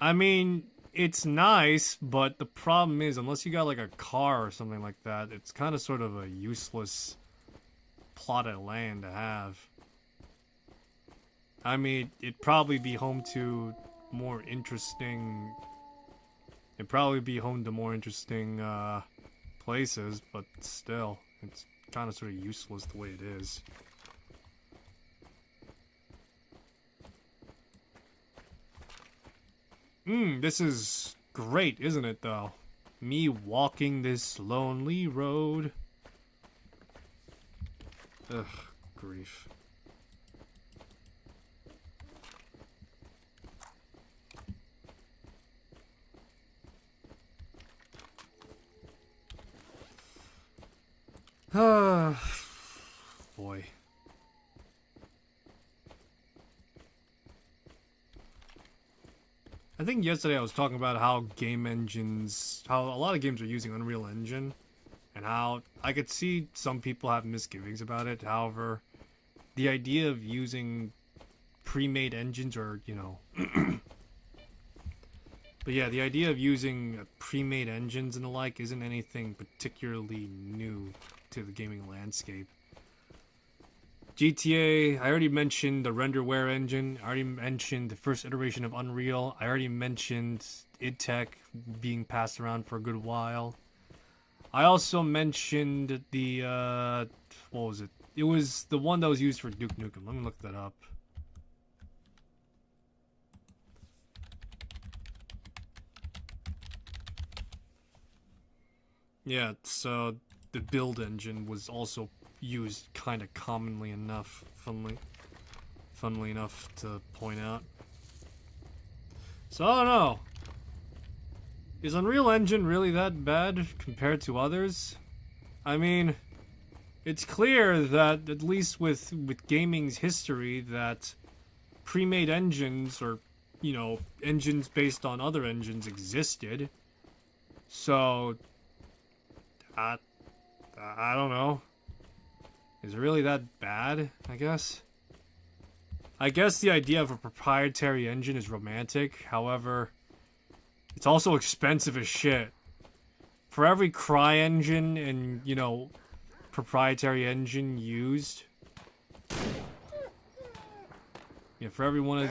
I mean, it's nice, but the problem is, unless you got like a car or something like that, it's kind of sort of a useless plot of land to have. I mean, it'd probably be home to more interesting... It'd probably be home to more interesting places, but still, it's kind of sort of useless the way it is. This is great, isn't it, though? Me walking this lonely road. Ugh, grief. Ah, boy. I think yesterday I was talking about how game engines, how a lot of games are using Unreal Engine, and how I could see some people have misgivings about it. However, the idea of using pre-made engines, or, you know, but yeah, the idea of using pre-made engines and the like isn't anything particularly new to the gaming landscape. GTA, I already mentioned the renderware engine. I already mentioned the first iteration of Unreal. I already mentioned id Tech being passed around for a good while. I also mentioned the, what was it? It was the one that was used for Duke Nukem. Let me look that up. Yeah, so the build engine was also used kind of commonly enough, funnily enough to point out. So I don't know. Is Unreal Engine really that bad compared to others? I mean, it's clear that, at least with gaming's history, that pre-made engines, or, you know, engines based on other engines existed. So, I don't know. Is it really that bad, I guess? I guess the idea of a proprietary engine is romantic. However, it's also expensive as shit. For every CryEngine and, you know, proprietary engine used, Yeah, for every one of...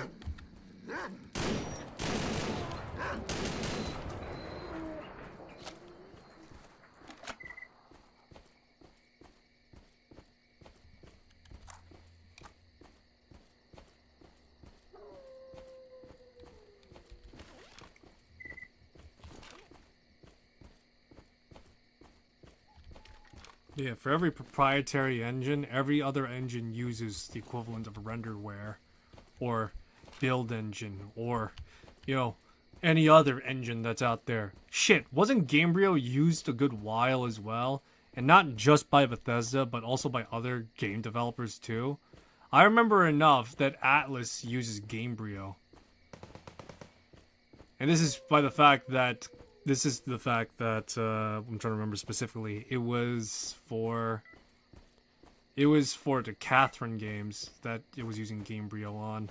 Yeah, for every proprietary engine, every other engine uses the equivalent of a renderware, or build engine, or, you know, any other engine that's out there. Shit, wasn't Gamebryo used a good while as well? And not just by Bethesda, but also by other game developers too? I remember enough that Atlas uses Gamebryo. And this is by the fact that... This is the fact that, I'm trying to remember specifically, it was for the Catherine games that it was using Gamebryo on.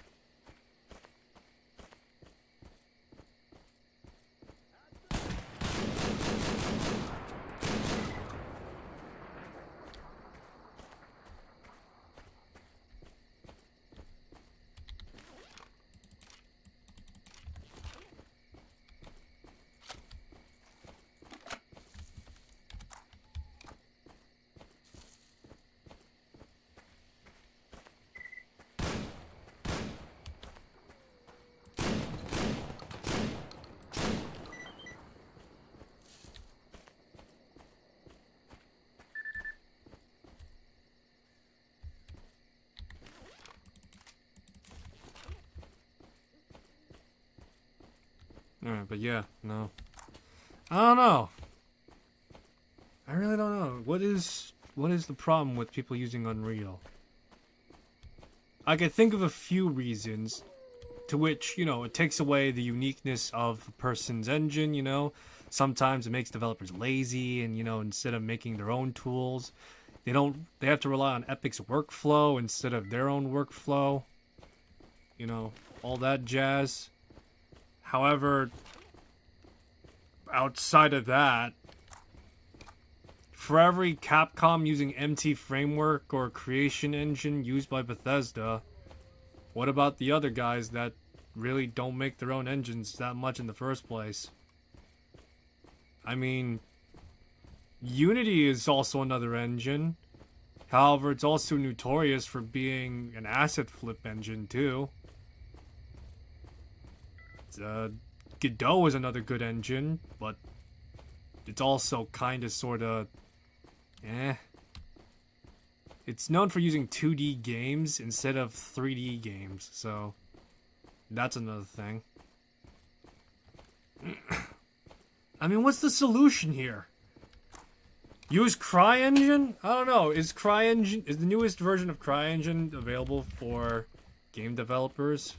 Alright, but yeah, no. I don't know. I really don't know. What is the problem with people using Unreal? I could think of a few reasons to which, you know, it takes away the uniqueness of the person's engine, you know. Sometimes it makes developers lazy and, you know, instead of making their own tools, they have to rely on Epic's workflow instead of their own workflow. You know, all that jazz. However, outside of that, for every Capcom using MT Framework or Creation Engine used by Bethesda, what about the other guys that really don't make their own engines that much in the first place? I mean, Unity is also another engine. However, it's also notorious for being an asset flip engine too. Godot is another good engine, but it's also kinda sorta It's known for using 2D games instead of 3D games, so that's another thing. I mean, what's the solution here? Use CryEngine? I don't know. Is the newest version of CryEngine available for game developers?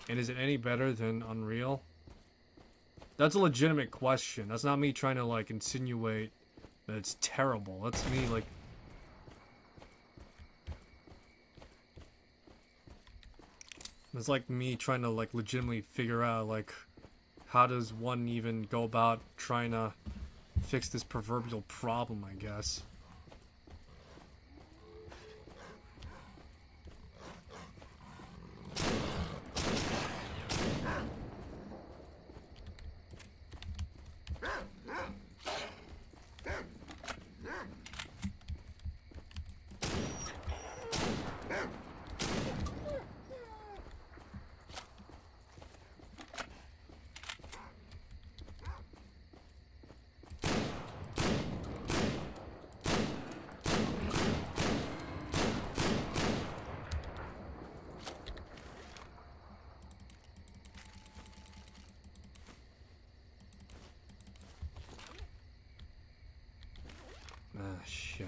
And is it any better than Unreal? That's a legitimate question. That's not me trying to, like, insinuate that it's terrible. That's me, like... It's like me trying to, like, legitimately figure out, like, how does one even go about trying to fix this proverbial problem, I guess. Ah, shit.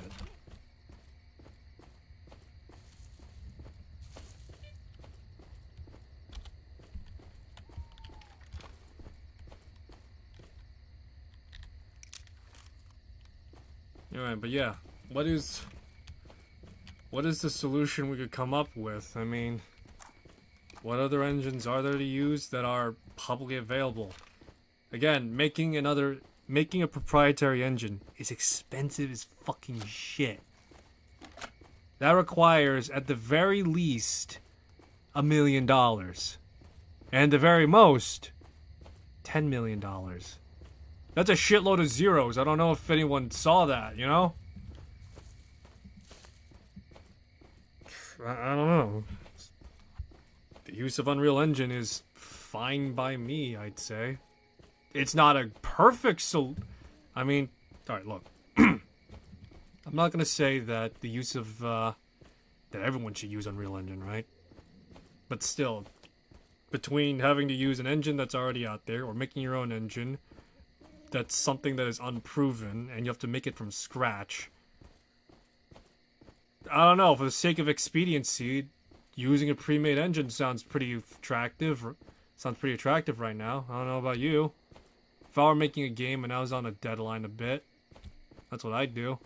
Alright, but yeah, what is the solution we could come up with? I mean, what other engines are there to use that are publicly available? Again, making a proprietary engine is expensive as fucking shit. That requires, at the very least, $1 million. And the very most, $10 million. That's a shitload of zeros. I don't know if anyone saw that, you know? I don't know. The use of Unreal Engine is fine by me, I'd say. It's not a perfect I mean, alright, look. I'm not gonna say that the use of, that everyone should use Unreal Engine, right? But still, between having to use an engine that's already out there, or making your own engine, that's something that is unproven, and you have to make it from scratch. I don't know, for the sake of expediency, using a pre-made engine sounds pretty attractive right now. I don't know about you. If I were making a game and I was on a deadline a bit, that's what I'd do.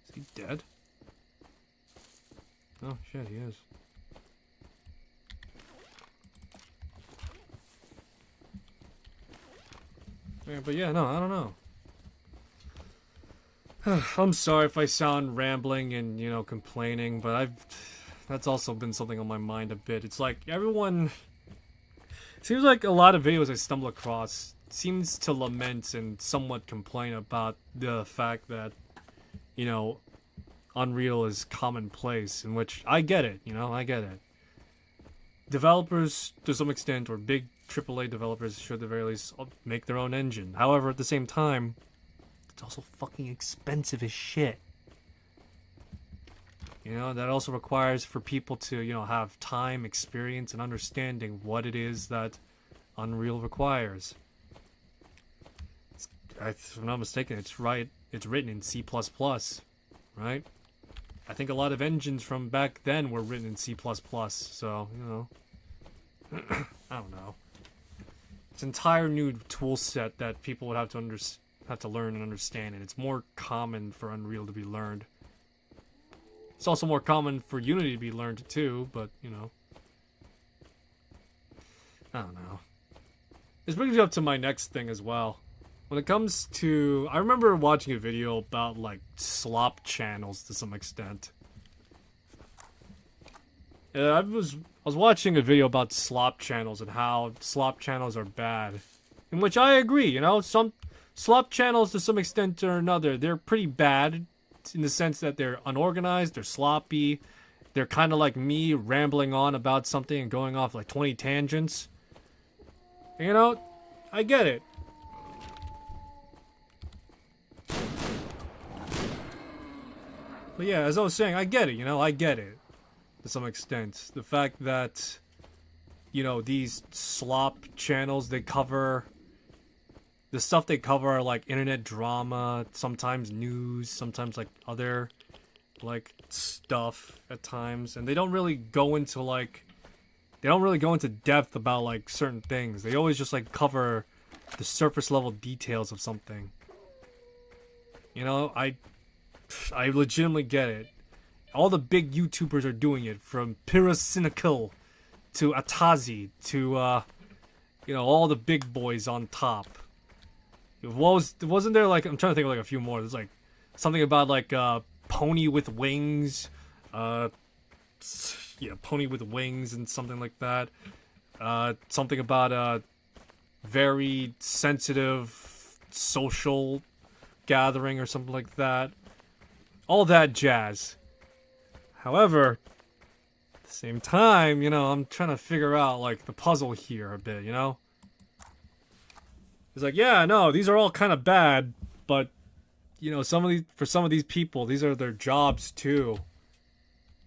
Is he dead? Oh shit, he is. Yeah, but yeah, no, I don't know. I'm sorry if I sound rambling and, you know, complaining, but that's also been something on my mind a bit. It's like everyone, seems like a lot of videos I stumble across seems to lament and somewhat complain about the fact that, you know, Unreal is commonplace, in which I get it, you know, I get it. Developers, to some extent, or big AAA developers should at the very least make their own engine. However, at the same time, it's also fucking expensive as shit. You know, that also requires for people to, you know, have time, experience, and understanding what it is that Unreal requires. If I'm not mistaken, it's written in C++, right? I think a lot of engines from back then were written in C++, so, you know. I don't know. It's an entire new tool set that people would have to learn and understand, and it's more common for Unreal to be learned. It's also more common for Unity to be learned too, but, you know. I don't know. This brings me up to my next thing as well. When it comes to... I remember watching a video about, like, slop channels to some extent. I was watching a video about slop channels and how slop channels are bad. In which I agree, you know? Some slop channels, to some extent or another, they're pretty bad in the sense that they're unorganized, they're sloppy, they're kind of like me rambling on about something and going off like 20 tangents. You know, I get it. But yeah, as I was saying, I get it, you know, I get it. To some extent. The fact that, you know, these slop channels, they cover... The stuff they cover are like internet drama, sometimes news, sometimes like other, like, stuff at times. And they don't really go into, like... They don't really go into depth about, like, certain things. They always just, like, cover the surface level details of something. You know, I legitimately get it. All the big YouTubers are doing it, from Pyrocynical to Atazi to, you know, all the big boys on top. Wasn't there, like, I'm trying to think of, like, a few more. There's, like, something about, like, Pony with Wings. Yeah, Pony with Wings and something like that. Something about, very sensitive social gathering or something like that. All that jazz. However, at the same time, you know, I'm trying to figure out, like, the puzzle here a bit, you know? It's like, yeah, no, these are all kind of bad, but, you know, for some of these people, these are their jobs, too.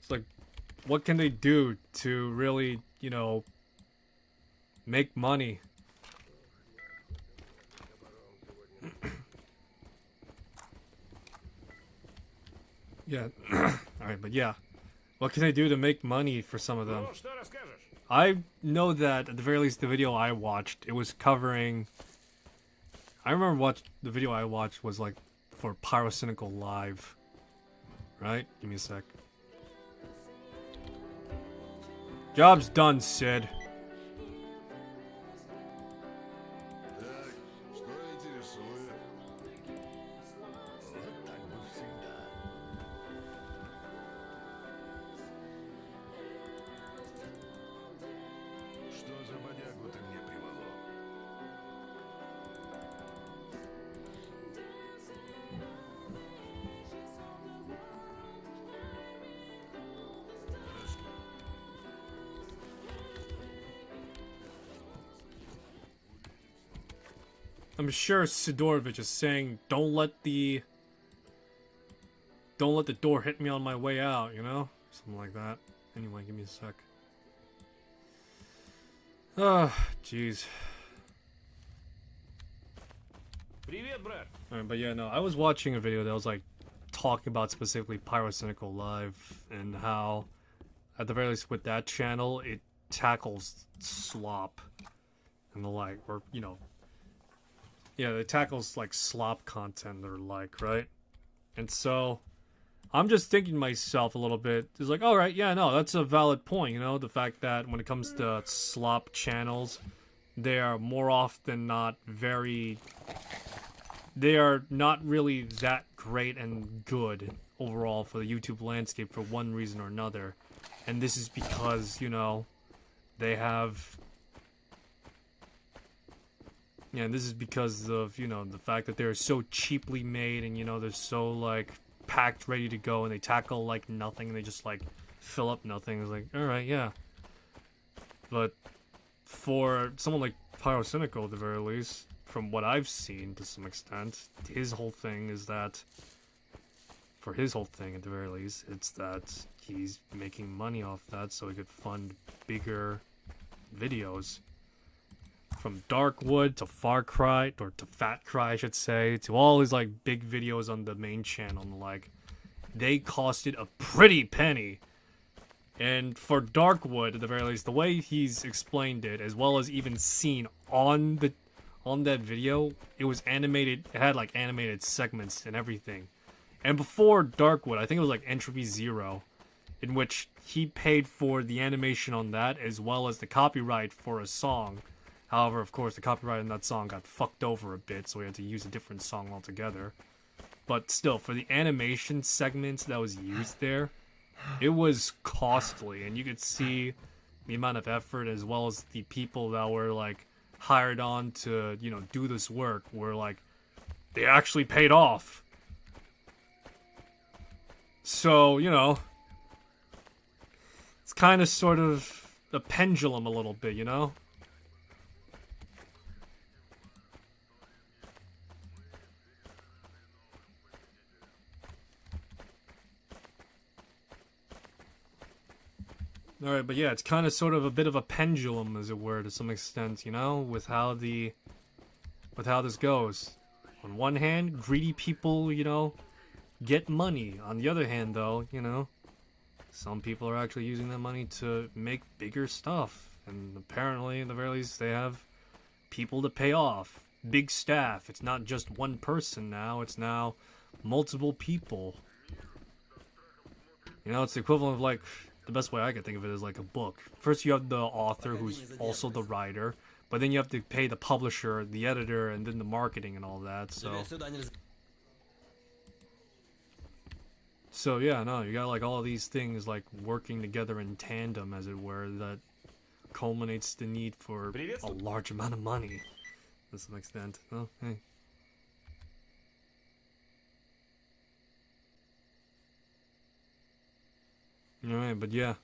It's like, what can they do to really, you know, make money? Yeah, alright, but yeah. What can they do to make money for some of them? Ну, что расскажешь? I know that, at the very least, the video I watched, it was covering... I remember the video I watched was, like, for Pyrocynical Live. Right? Give me a sec. Job's done, Sid. Так, что интересует? I'm sure Sidorovich is saying, don't let the door hit me on my way out, you know? Something like that. Anyway, give me a sec. Jeez. Привет, брат. Alright, but yeah, no, I was watching a video that was like talking about specifically Pyrocynical Live and how, at the very least with that channel, it tackles slop and the like, or, you know, yeah, it tackles like slop content or like, right? And so, I'm just thinking to myself a little bit, it's like, alright, yeah, no, that's a valid point, you know, the fact that when it comes to slop channels, they are more often not very, they are not really that great and good overall for the YouTube landscape for one reason or another. And this is because, you know, they have, yeah, this is because of, you know, the fact that they're so cheaply made and, you know, they're so, like, packed, ready to go, and they tackle, like, nothing, and they just, like, fill up nothing. It's like, alright, yeah. But for someone like Pyrocynical, at the very least, from what I've seen to some extent, his whole thing is that, for his whole thing at the very least, it's that he's making money off that so he could fund bigger videos. From Darkwood to Far Cry, or to Fat Cry I should say, to all his like big videos on the main channel and like, they costed a pretty penny. And for Darkwood, at the very least, the way he's explained it, as well as even seen on that video, it was animated, it had like animated segments and everything. And before Darkwood, I think it was like Entropy Zero, in which he paid for the animation on that as well as the copyright for a song. However, of course, the copyright in that song got fucked over a bit, so we had to use a different song altogether. But still, for the animation segments that was used there, it was costly, and you could see the amount of effort as well as the people that were, like, hired on to, you know, do this work were, like, they actually paid off. So, you know, it's kind of sort of a pendulum a little bit, you know? Alright, but yeah, it's kind of sort of a bit of a pendulum, as it were, to some extent, you know, with how this goes. On one hand, greedy people, you know, get money. On the other hand, though, you know, some people are actually using that money to make bigger stuff. And apparently, at the very least, they have people to pay off. Big staff. It's not just one person now, it's now multiple people. You know, it's the equivalent of, like, the best way I could think of it is like a book. First you have the author, who's also the writer, but then you have to pay the publisher, the editor, and then the marketing and all that, so yeah, no, you got like all of these things like working together in tandem, as it were, that culminates the need for a large amount of money to some extent. Oh, hey. Alright, but yeah.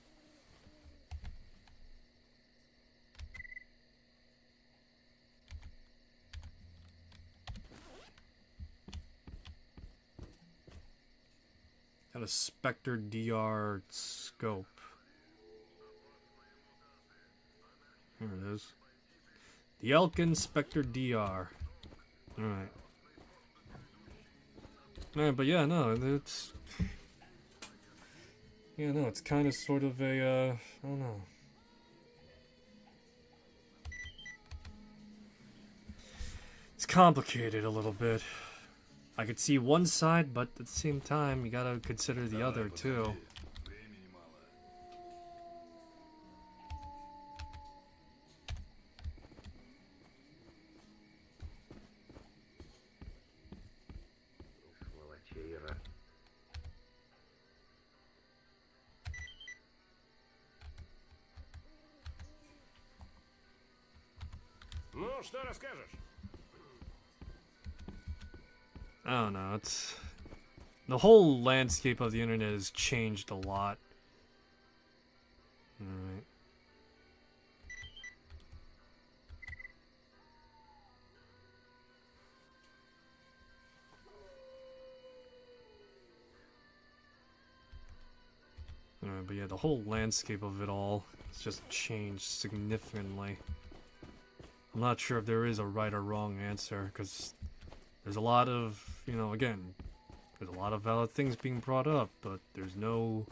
Got a S.T.A.L.K.E.R DR scope. Here it is. The Elkin S.T.A.L.K.E.R DR. Alright. Alright, but yeah, no, it's... Yeah, no, it's kind of sort of a, I don't know. It's complicated a little bit. I could see one side, but at the same time, you gotta consider the other, too. Ну, что расскажешь? I don't know, it's... The whole landscape of the internet has changed a lot. Alright. But yeah, the whole landscape of it all has just changed significantly. I'm not sure if there is a right or wrong answer, because there's a lot of, you know, again, there's a lot of valid things being brought up, but there's no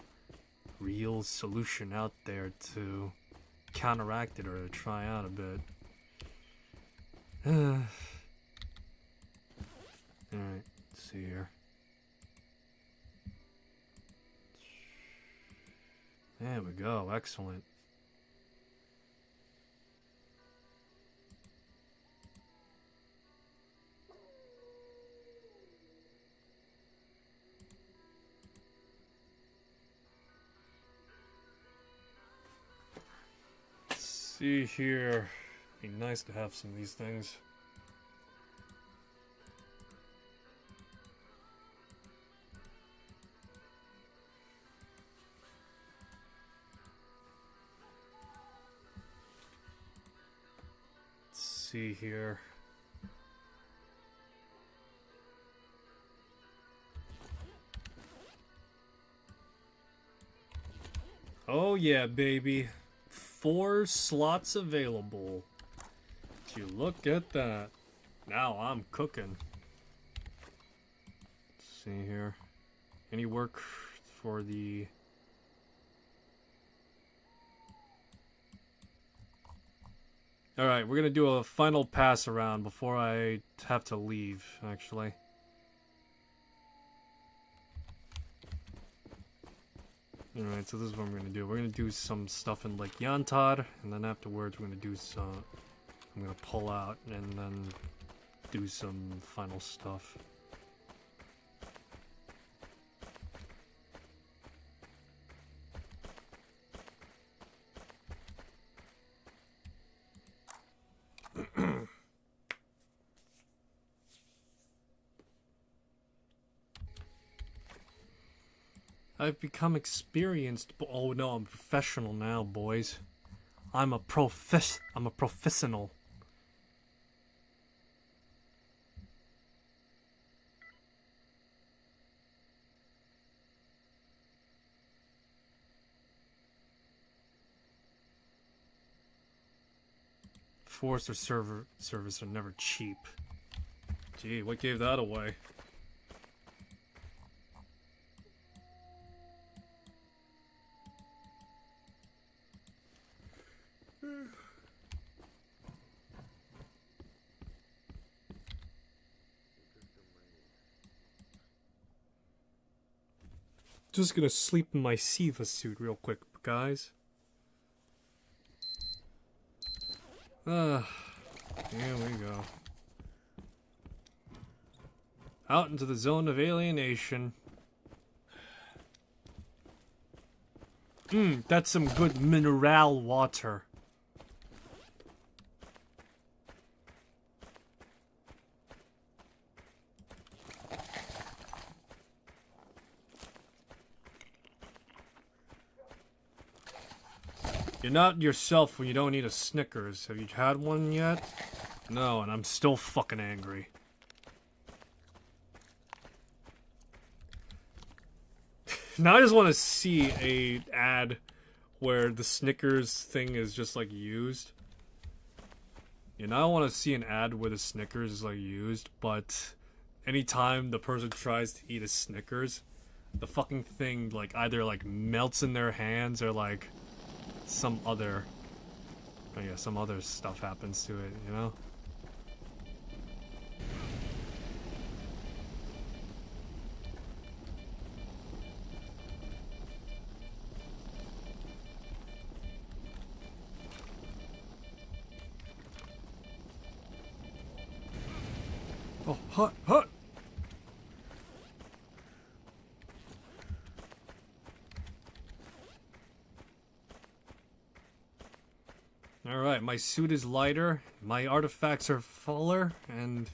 real solution out there to counteract it or to try out a bit. Alright, let's see here. There we go, excellent. See here, be nice to have some of these things. Let's see here. Oh yeah, baby. 4 slots available. Would you look at that? Now I'm cooking. Let's see here. Any work for the... Alright, we're gonna do a final pass around before I have to leave, actually. Alright, so this is what I'm gonna do. We're gonna do some stuff in Lake Yantad, and then afterwards we're gonna do some... I'm gonna pull out and then do some final stuff. I've become experienced. Oh no, I'm professional now, boys. I'm a professional. Forester service are never cheap. Gee, what gave that away? Just gonna sleep in my Siva suit real quick, guys. Here we go. Out into the zone of alienation. That's some good mineral water. You're not yourself when you don't eat a Snickers. Have you had one yet? No, and I'm still fucking angry. Now I just want to see a ad where the Snickers thing is just like used. You know, I want to see an ad where the Snickers is like used, but anytime the person tries to eat a Snickers, the fucking thing like either like melts in their hands or like some other stuff happens to it, you know? Oh, hot, hot! Alright, my suit is lighter, my artifacts are fuller, and...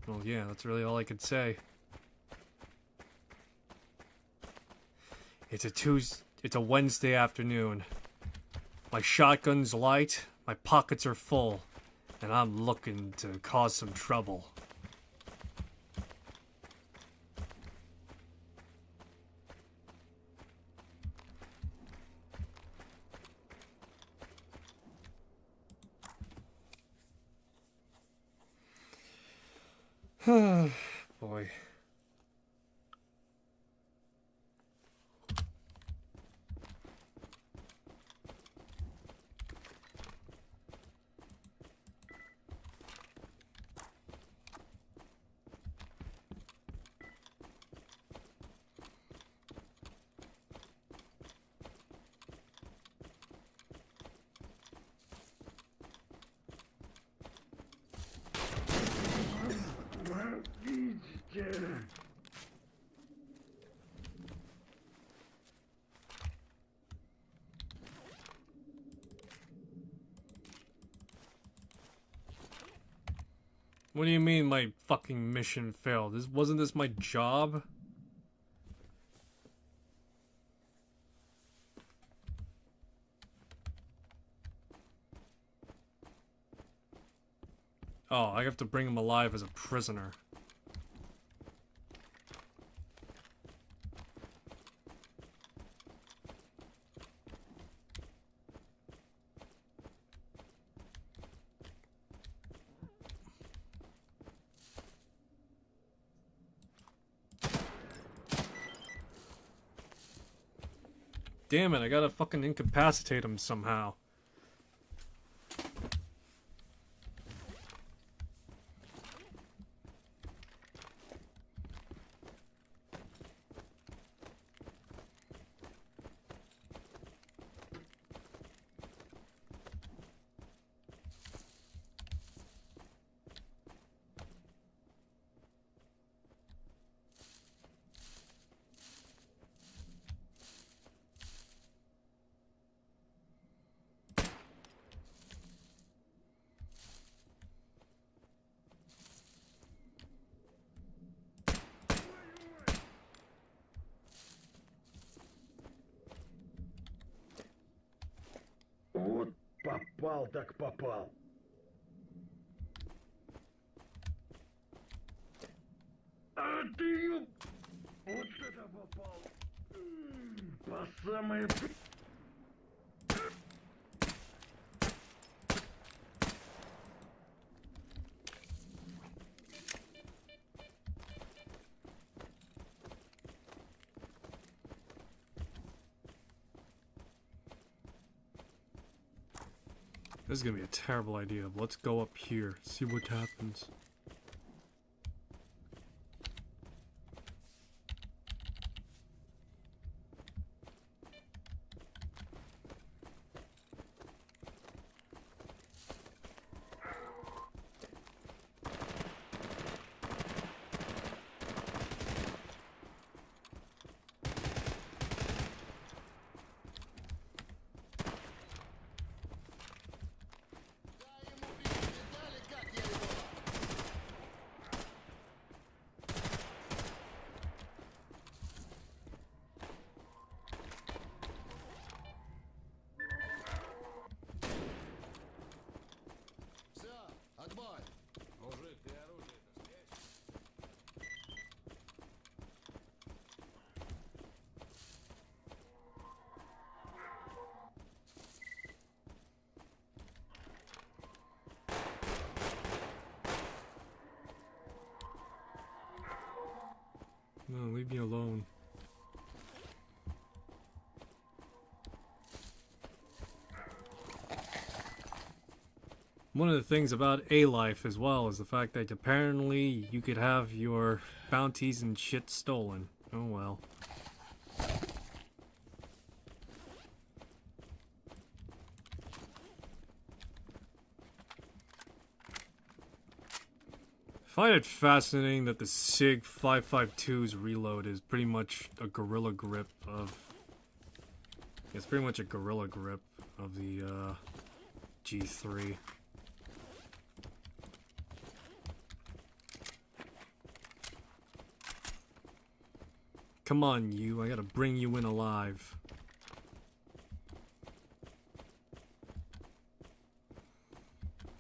well, yeah, that's really all I could say. It's a Wednesday afternoon. My shotgun's light, my pockets are full, and I'm looking to cause some trouble. Boy. What do you mean my fucking mission failed? Wasn't this my job? Oh, I have to bring him alive as a prisoner. Damn it, I gotta fucking incapacitate him somehow. Вот попал так попал. А ты ё... Вот это попал. По самое... This is gonna be a terrible idea. Let's go up here, see what happens. Мужик, ты оружие-то спрячь. No, leave me alone. One of the things about A-Life as well is the fact that apparently you could have your bounties and shit stolen. Oh well. I find it fascinating that the SIG 552's reload is pretty much a gorilla grip of... It's pretty much a gorilla grip of the G3. Come on, you. I gotta bring you in alive.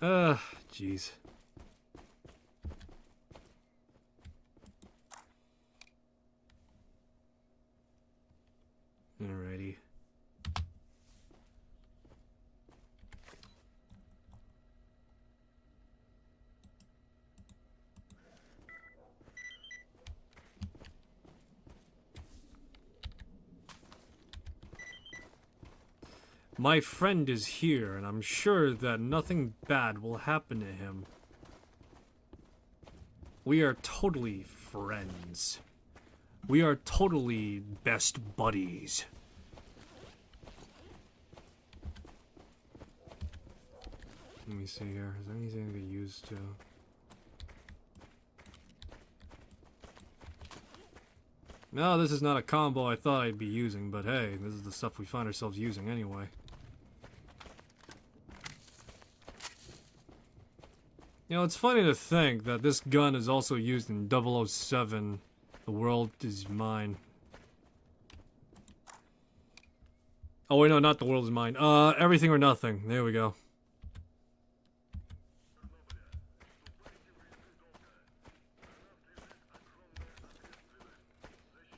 Jeez. Alrighty. My friend is here, and I'm sure that nothing bad will happen to him. We are totally friends. We are totally best buddies. Let me see here. Is there anything I could use to... No, this is not a combo I thought I'd be using, but hey, this is the stuff we find ourselves using anyway. You know, it's funny to think that this gun is also used in 007, The World Is Mine. Oh wait, no, not The World Is Mine. Everything or Nothing. There we go.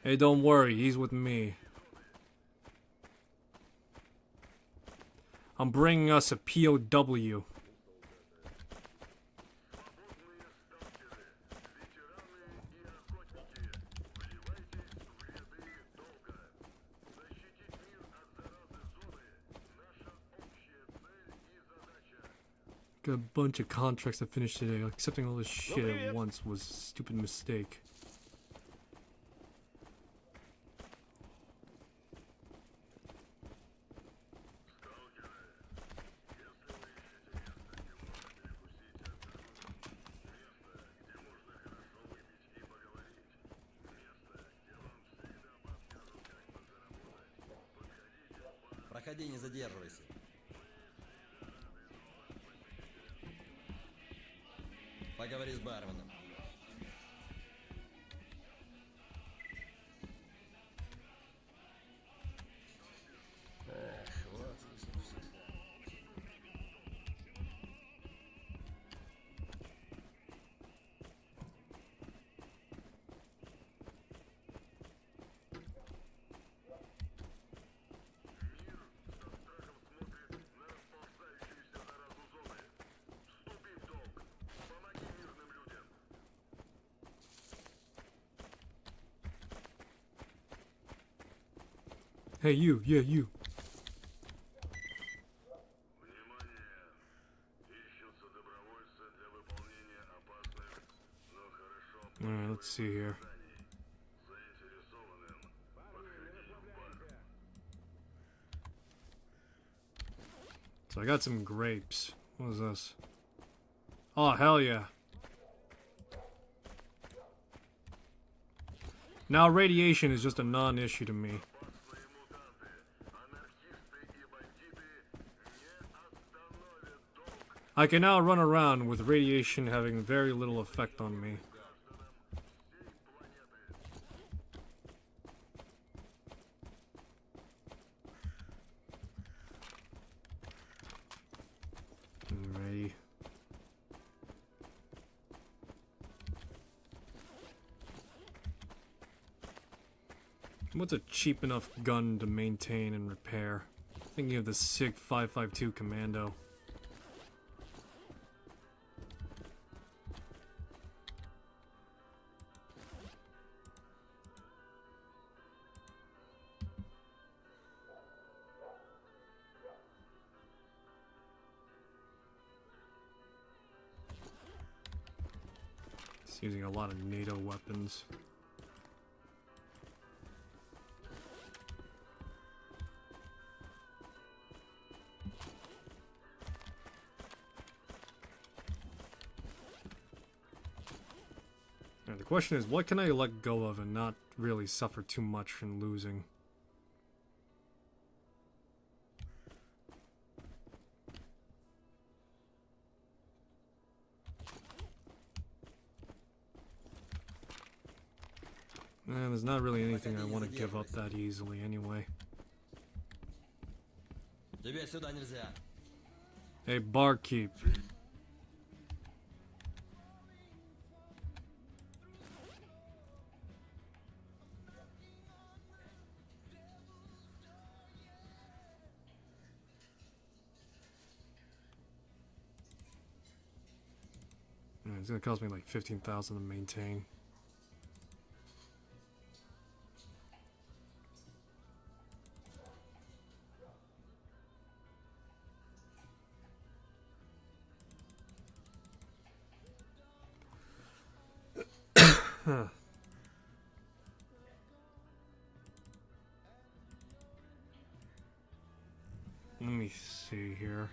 Hey, don't worry, he's with me. I'm bringing us a POW. Got a bunch of contracts to finish today. Accepting all this shit at once was a stupid mistake. Проходи, не задерживайся. Поговори с барменом. Hey, you. Yeah, you. Alright, let's see here. So I got some grapes. What is this? Oh, hell yeah. Now radiation is just a non-issue to me. I can now run around with radiation having very little effect on me. Alrighty. What's a cheap enough gun to maintain and repair? Thinking of the SIG 552 Commando. Using a lot of NATO weapons. Now, the question is, what can I let go of and not really suffer too much from losing? There's not really anything I want to give up that easily anyway. Hey, barkeep. It's gonna cost me like 15,000 to maintain. Huh. Let me see here.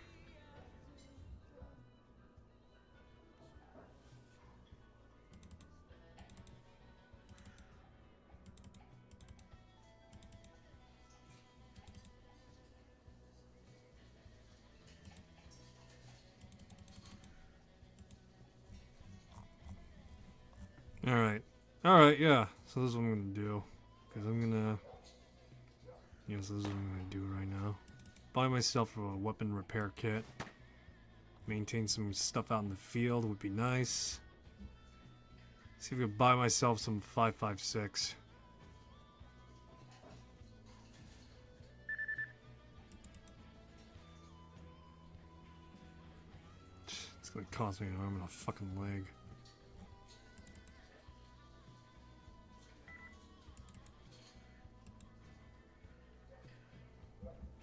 Alright, yeah. So this is what I'm gonna do. Because I'm gonna... Yes, this is what I'm gonna do right now. Buy myself a weapon repair kit. Maintain some stuff out in the field would be nice. See if I can buy myself some 5.56. It's gonna cost me an arm and a fucking leg.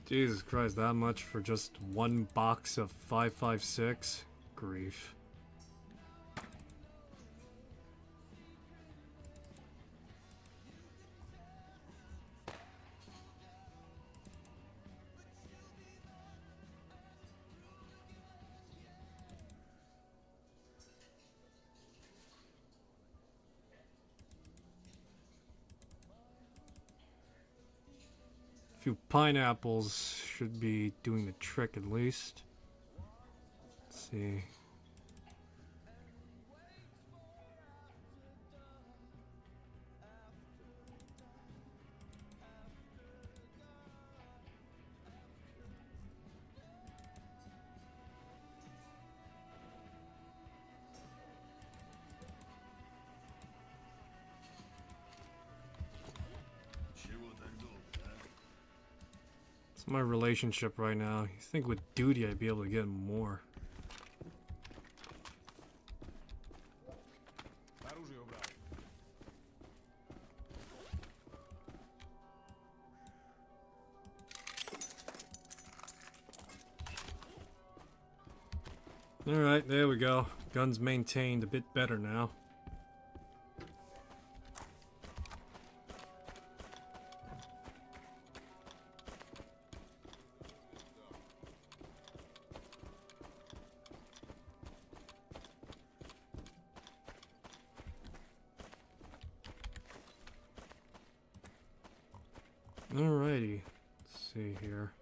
Jesus Christ, that much for just one box of 5.56? Grief. Few pineapples should be doing the trick at least. Let's see. My relationship right now. You think with duty I'd be able to get more. Оружие убрал. Alright, there we go. Guns maintained a bit better now. Alrighty, let's see here.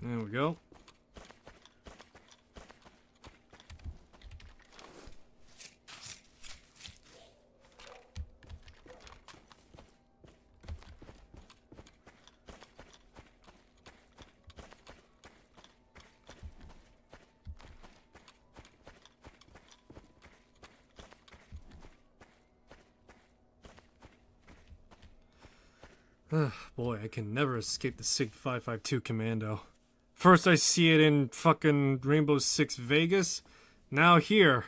There we go. Boy, I can never escape the SIG 552 commando. First I see it in fucking Rainbow Six Vegas, now here.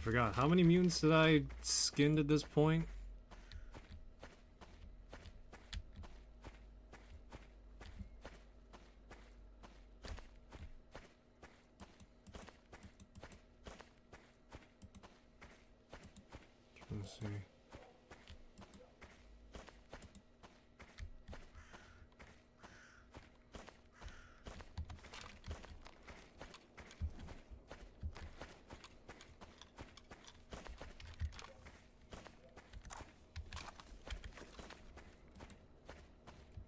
forgot. How many mutants did I skin at this point? Let's see.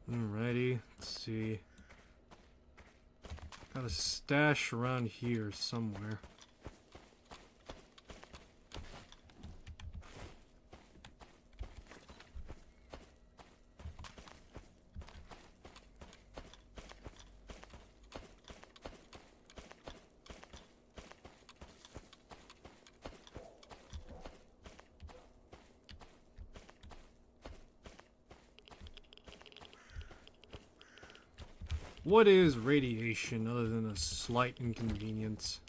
Alrighty, let's see. Got a stash around here somewhere. What is radiation other than a slight inconvenience?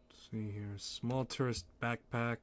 Let's see here. Small tourist backpack.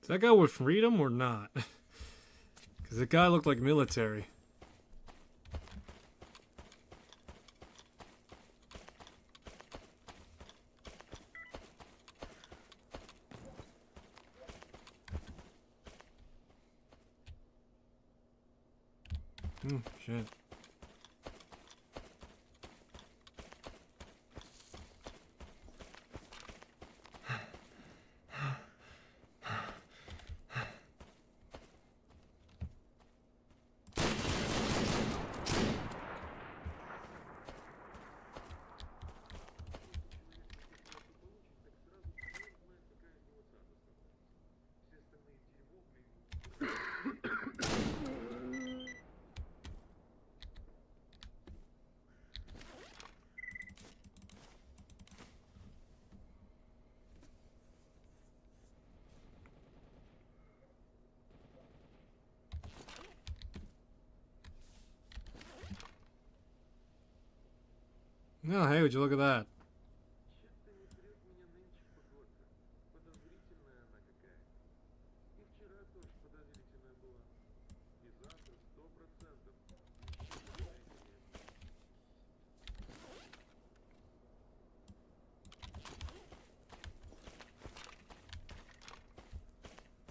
Is that guy with freedom or not? Because the guy looked like military. Shit. Oh, hey, would you look at that?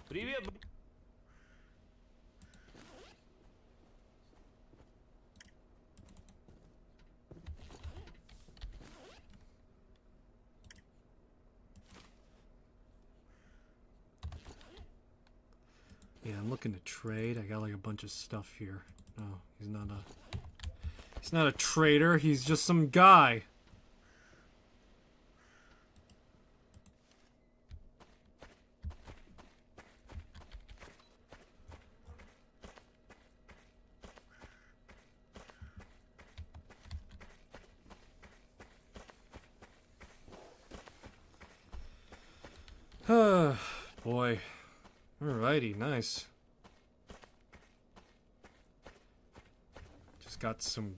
Привет! Yeah, I'm looking to trade. I got like a bunch of stuff here. No, he's not a trader. He's just some guy. Boy. Alrighty, nice. Just got some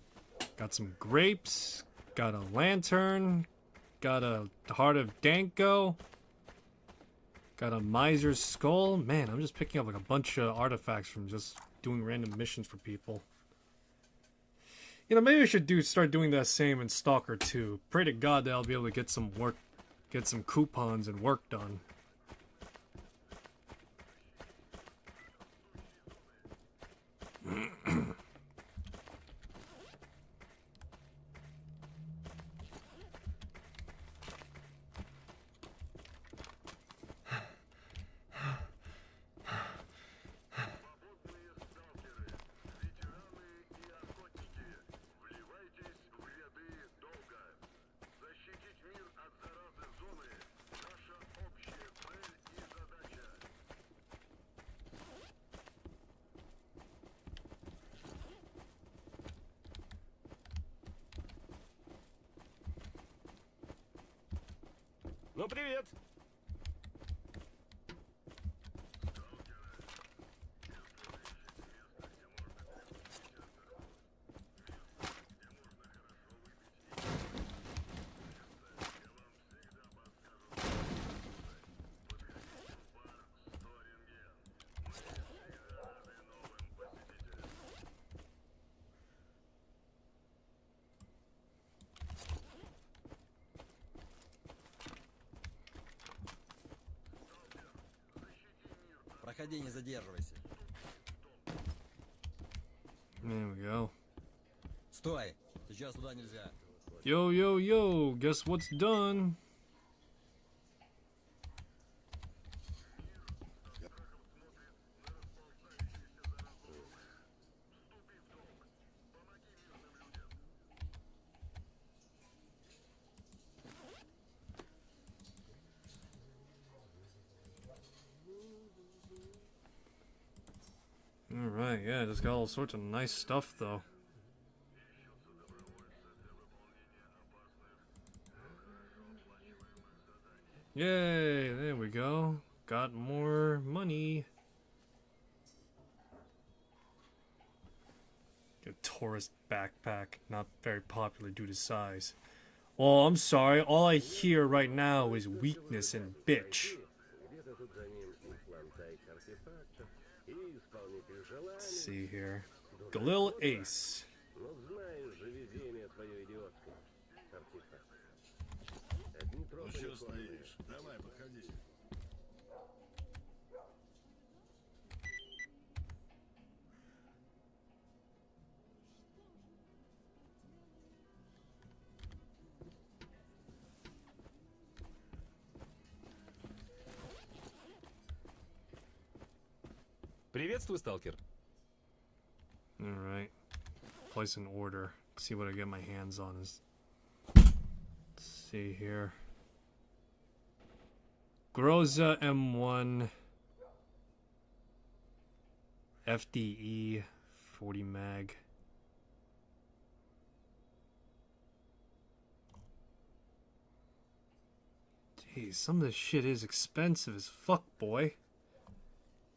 grapes, got a lantern, got a heart of Danko, got a miser's skull. Man, I'm just picking up like a bunch of artifacts from just doing random missions for people. You know, maybe I should start doing that same in S.T.A.L.K.E.R 2. Pray to God that I'll be able to get some coupons and work done. Ну, привет! Проходи, не задерживайся. There we go. Стой! Сейчас туда нельзя. Yo, yo, yo, guess what's done? Alright, yeah, just got all sorts of nice stuff though. Yay, there we go. Got more money. A tourist backpack, not very popular due to size. Oh, I'm sorry, all I hear right now is weakness and bitch. Где-то тут за ним имплант Тай-К-E-R артефакта и исполнитель желаний. Let's see here. Galil Ace. Но знаешь же видение твое идиотское. Артефакт. Это не Ну трогай что никого. стоишь? Давай, подходи. Приветствую, сталкер. Alright. Place an order. See what I get my hands on is. Let's see here. Groza M1 FDE 40 mag. Jeez, some of this shit is expensive as fuck, boy.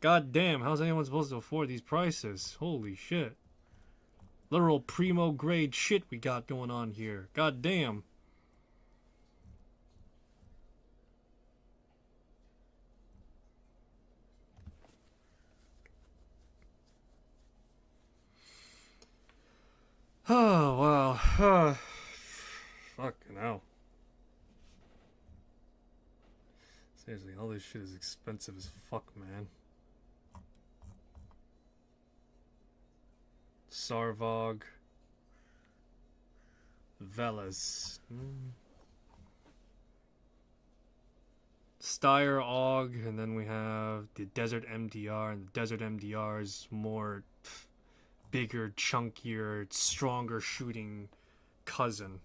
God damn, how's anyone supposed to afford these prices? Holy shit. Literal primo grade shit we got going on here. God damn. Oh, wow. Fucking hell. Seriously, all this shit is expensive as fuck, man. Sarvog. Velas. Styre Og, and then we have the Desert MDR, and the Desert MDR is more bigger, chunkier, stronger shooting cousin.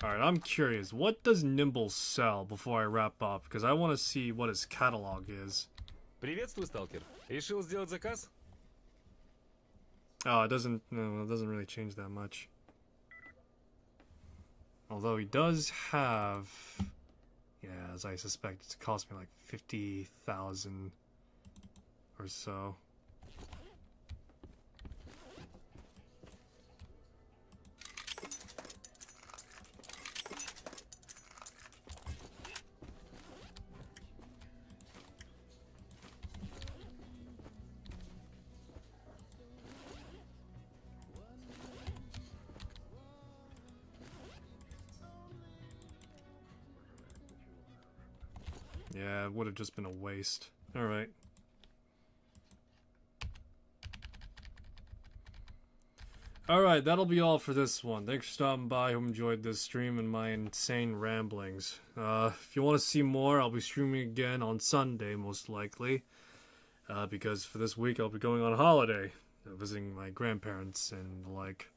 Alright, I'm curious. What does Nimble sell before I wrap up? Because I want to see what his catalog is. Приветствую, сталкер. Решил сделать заказ? Oh, it doesn't really change that much. Although he does have, yeah, as I suspect, it's cost me like 50,000 or so. Yeah, it would have just been a waste. Alright. Alright, that'll be all for this one. Thanks for stopping by. Hope you enjoyed this stream and my insane ramblings. If you want to see more, I'll be streaming again on Sunday, most likely. Because for this week, I'll be going on holiday. Visiting my grandparents and the like.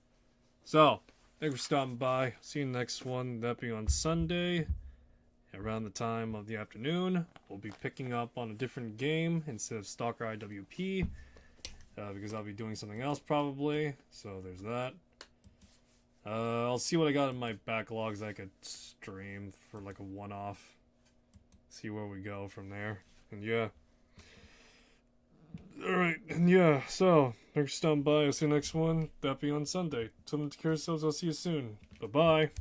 So, thanks for stopping by. See you next one. That being on Sunday. Around the time of the afternoon, we'll be picking up on a different game instead of S.T.A.L.K.E.R IWP, because I'll be doing something else probably, so there's that. I'll see what I got in my backlogs I could stream for like a one-off. See where we go from there. And yeah. Alright, and yeah, so, thanks for stopping by. I'll see you next one. That be on Sunday. Tell them to care yourselves. I'll see you soon. Bye-bye.